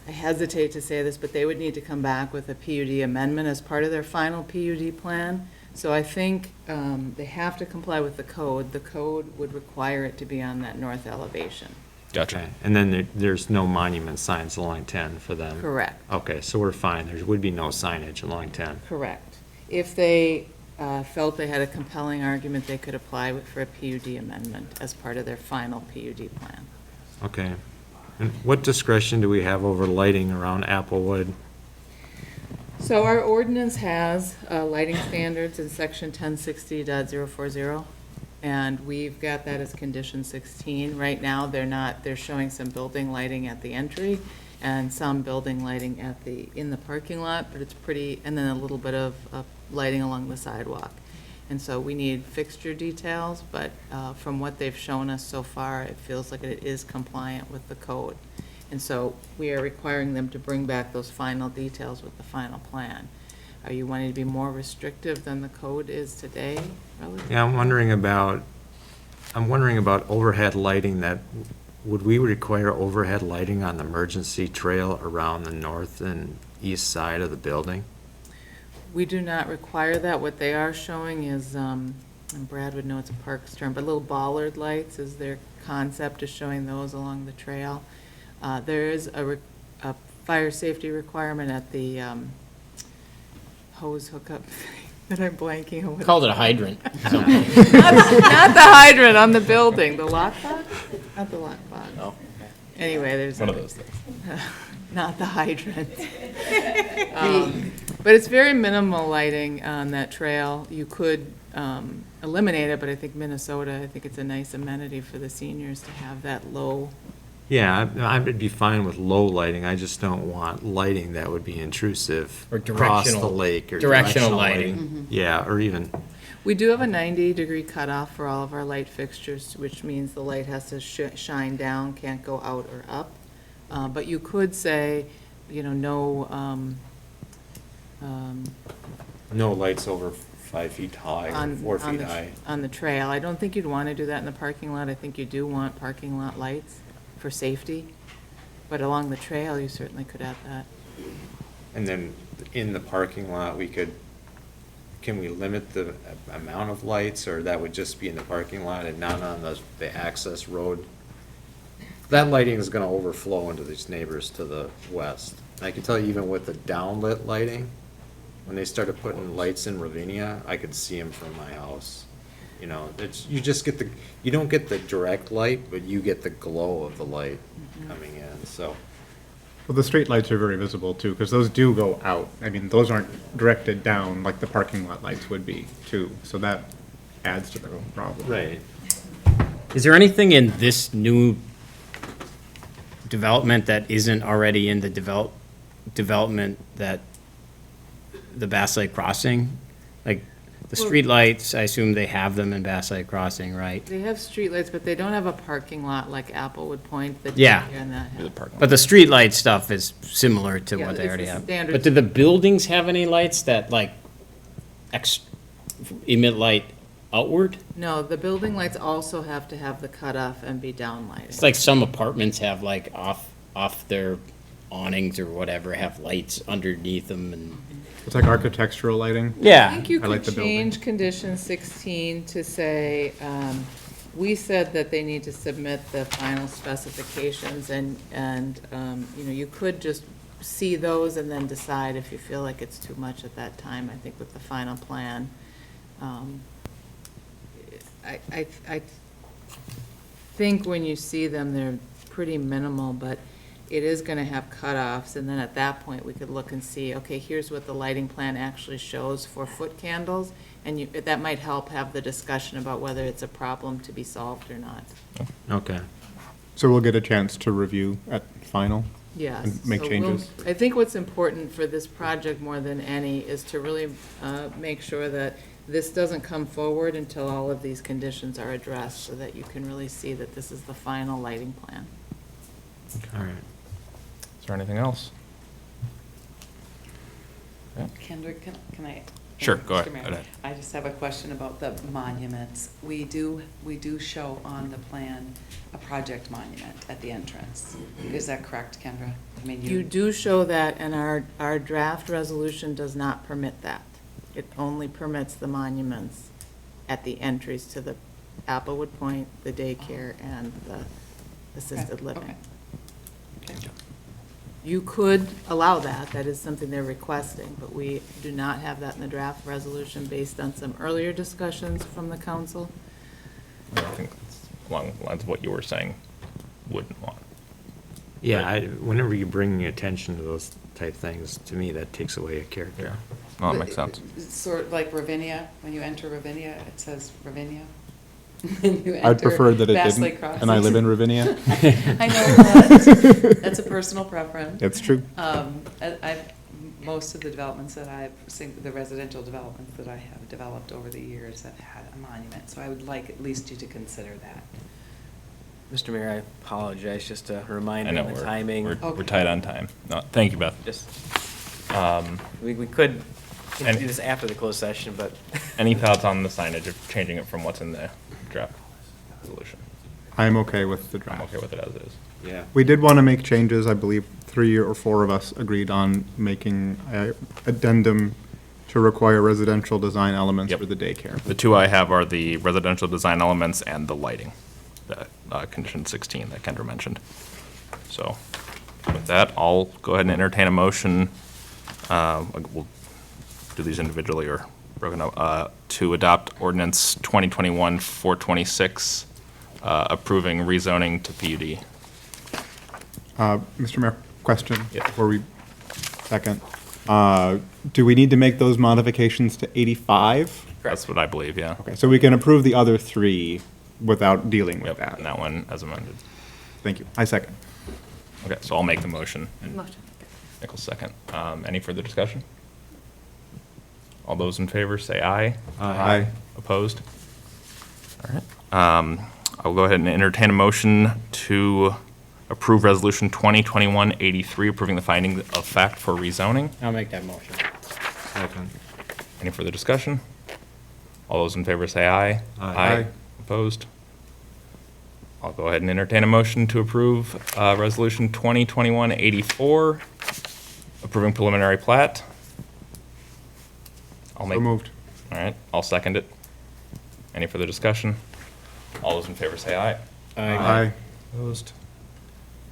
I hesitate to say this, but they would need to come back with a PUD amendment as part of their final PUD plan. So I think they have to comply with the code. The code would require it to be on that north elevation. Gotcha. okay. And then there's no monument signs along 10 for them? Correct. Okay, so we're fine, there would be no signage along 10. Correct. If they felt they had a compelling argument, they could apply for a PUD amendment as part of their final PUD plan. Okay. And what discretion do we have over lighting around Applewood? So our ordinance has lighting standards in section 1060.040, and we've got that as condition 16. Right now, they're showing some building lighting at the entry and some building lighting in the parking lot, but it's pretty, and then a little bit of lighting along the sidewalk. And so we need fixture details, but from what they've shown us so far, it feels like it is compliant with the code. And so we are requiring them to bring back those final details with the final plan. Are you wanting to be more restrictive than the code is today? Yeah, I'm wondering about overhead lighting. Would we require overhead lighting on the emergency trail around the north and east side of the building? We do not require that. What they are showing is, and Brad would know it's a parks term, but little bollard lights is their concept, is showing those along the trail. There is a fire safety requirement at the hose hookup that I'm blanking on. Called it a hydrant. Not the hydrant on the building, the lockbox? Not the lockbox. Oh. Anyway, there's. One of those things. Not the hydrant. But it's very minimal lighting on that trail. You could eliminate it, but I think Minnesota, I think it's a nice amenity for the seniors to have that low. Yeah, I would be fine with low lighting. I just don't want lighting that would be intrusive Or across the directional- lake. Or directional lighting. Mm-hmm. Yeah, or even, We do have a 90-degree cutoff for all of our light fixtures, which means the light has to shine down, can't go out or up. But you could say, no, no lights over 5 feet high or 4 feet high. on the trail. I don't think you'd want to do that in the parking lot. I think you do want parking lot lights for safety. But along the trail, you certainly could have that. And then in the parking lot, can we limit the amount of lights, or that would just be in the parking lot and not on the access road? That lighting is gonna overflow into these neighbors to the west. I can tell you, even with the downlit lighting, when they started putting lights in Ravinia, I could see them from my house. You know, you just get you don't get the direct light, but you get the glow of the light coming in, so. Well, the street lights are very visible too, because those do go out. I mean, those aren't directed down like the parking lot lights would be too, so that adds to the problem. Right. Is there anything in this new development that isn't already in the development that the Bass Lake Crossing? Like, the Well- streetlights, I assume they have them in Bass Lake Crossing, right? They have streetlights, but they don't have a parking lot like Applewood Point. The Yeah. daycare and that have. But the streetlight stuff is similar to Yeah, what they it's already the have. standard- But do the buildings have any lights that like emit light outward? No, the building lights also have to have the cutoff and be down lighting. It's like some apartments have like off their awnings or whatever, have lights underneath them and. It's like architectural lighting. Yeah. I think you I like could the building. change condition 16 to say, we said that they need to submit the final specifications and, you know, you could just see those and then decide if you feel like it's too much at that time, I think with the final plan. I think when you see them, they're pretty minimal, but it is gonna have cutoffs, and then at that point, we could look and see, okay, here's what the lighting plan actually shows for foot candles, and that might help have the discussion about whether it's a problem to be solved or not. Okay. So we'll get a chance to review at final? Yes. And make so changes? I think what's important for this project more than any is to really make sure that this doesn't come forward until all of these conditions are addressed, so that you can really see that this is the final lighting plan. All right. Is there anything else? Kendrick, can I? Sure, go ahead. Mr. Mayor, Go ahead. I just have a question about the monuments. We do show on the plan a project monument at the entrance. Is that correct, Kendra? I mean, You do show that, and our draft resolution does not permit that. It only permits the monuments at the entries to the Applewood Point, the daycare, and the assisted living. Okay. You could allow that, that is something they're requesting, but we do not have that in the draft resolution based on some earlier discussions from the council. I think it's along the lines of what you were saying, wouldn't want. Yeah, whenever you bring attention to those type things, to me, that takes away a character. Oh, that makes sense. It's sort of like Ravinia, when you enter Ravinia, it says Ravinia. When you I'd enter prefer that it Bass didn't, Lake Crossing. and I live in Ravinia. I know, but that's a personal preference. It's true. Most of the developments that I've seen, the residential developments that I have developed over the years have had a monument, so I would like at least you to consider that. Mr. Mayor, I apologize, just a I reminder know on the timing. we're tight on time. No, thank you, Beth. Just, we could do this after the closed session, but. Any thoughts on the signage of changing it from what's in the draft resolution? I'm okay with the draft. I'm okay with it as it is. Yeah. We did want to make changes. I believe 3 or 4 of us agreed on making a addendum to require residential design elements Yep. for the daycare. The two I have are the residential design elements and the lighting, the condition 16 that Kendra mentioned. So with that, I'll go ahead and entertain a motion. We'll do these individually or broken up, to adopt ordinance 2021-426, approving rezoning to PUD. Mr. Mayor, question Yeah. before we second. Do we need to make those modifications to 85? That's what I believe, yeah. Okay, so we can approve the other 3 without dealing with Yep, that. and that one as amended. Thank you. I second. Okay, so I'll make the motion. and Motion. Nichols second. Any further discussion? All those in favor say aye. Aye. Opposed? All right. I'll go ahead and entertain a motion to approve Resolution 2021-83, approving the finding of fact for rezoning. I'll make that motion. Second. Any further discussion? All those in favor say aye. Aye. Opposed? I'll go ahead and entertain a motion to approve Resolution 2021-84, approving preliminary plat. I'll make. So moved. All right, I'll second it. Any further discussion? All those in favor say aye. Aye. Opposed?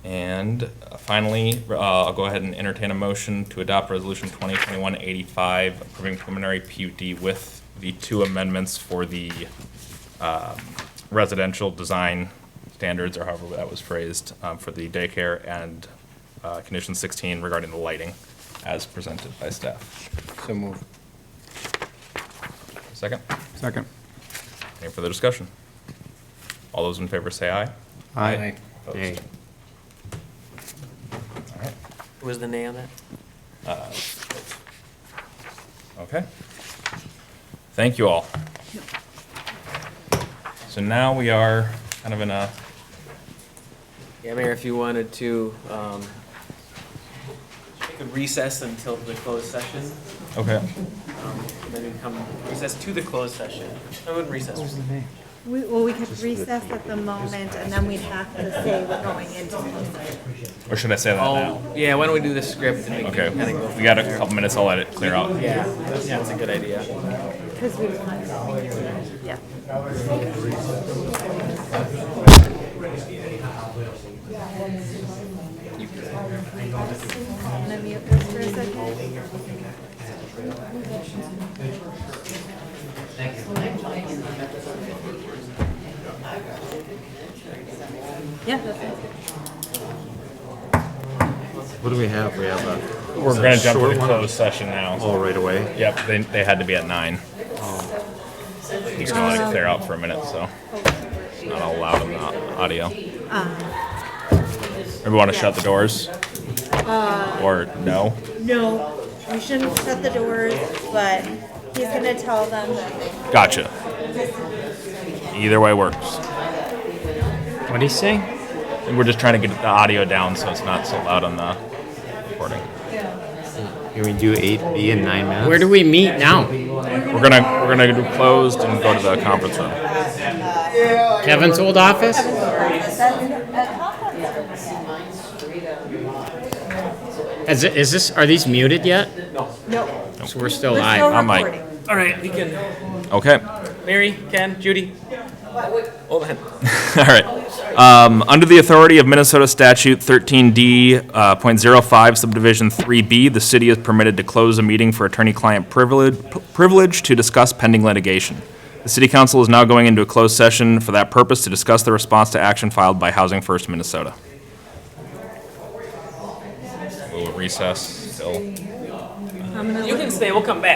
And finally, I'll go ahead and entertain a motion to adopt Resolution 2021-85, approving preliminary PUD with the 2 amendments for the residential design standards, or however that was phrased, for the daycare, and Condition 16 regarding the lighting, as presented by staff. So move. Second? Second. Any further discussion? All those in favor say aye. Aye. Opposed? Aye. All right. What was the nay on that? Okay. Thank you all. So now we are kind of in a, Yeah, Mayor, if you wanted to, take a recess until the closed session, okay. and then we come recess to the closed session. I wouldn't recess. We could recess at the moment, and then we'd have to say we're going into. Or should I say that now? Yeah, why don't we do the script and we Okay, can kind of go. we got a couple minutes, I'll let it clear out. Yeah, that's a good idea. Because we want, yeah. Want to mute this for a second? Yeah, that's it. What do we have? We have a. We're gonna jump to the closed session now. Oh, right away? Yep, they had to be at 9. Just gonna let it clear out for a minute, so. Not all loud in the audio. Maybe want to shut the doors? Or no? No, we shouldn't shut the doors, but he's gonna tell them that. Gotcha. Either way works. What'd he say? And we're just trying to get the audio down so it's not so loud on the recording. Can we do 8B in 9 minutes? Where do we meet now? We're gonna do closed and go to the conference room. Kevin's old office? Is this, are these muted yet? No. So we're still We're live. still I'm Mike. recording. All right, we can, Okay. Mary, Ken, Judy. Hold on. All right. Under the authority of Minnesota Statute 13D.05 Subdivision 3B, the city is permitted to close a meeting for attorney-client privilege to discuss pending litigation. The city council is now going into a closed session for that purpose to discuss the response to action filed by Housing First Minnesota. We'll recess till. You can stay, we'll come back.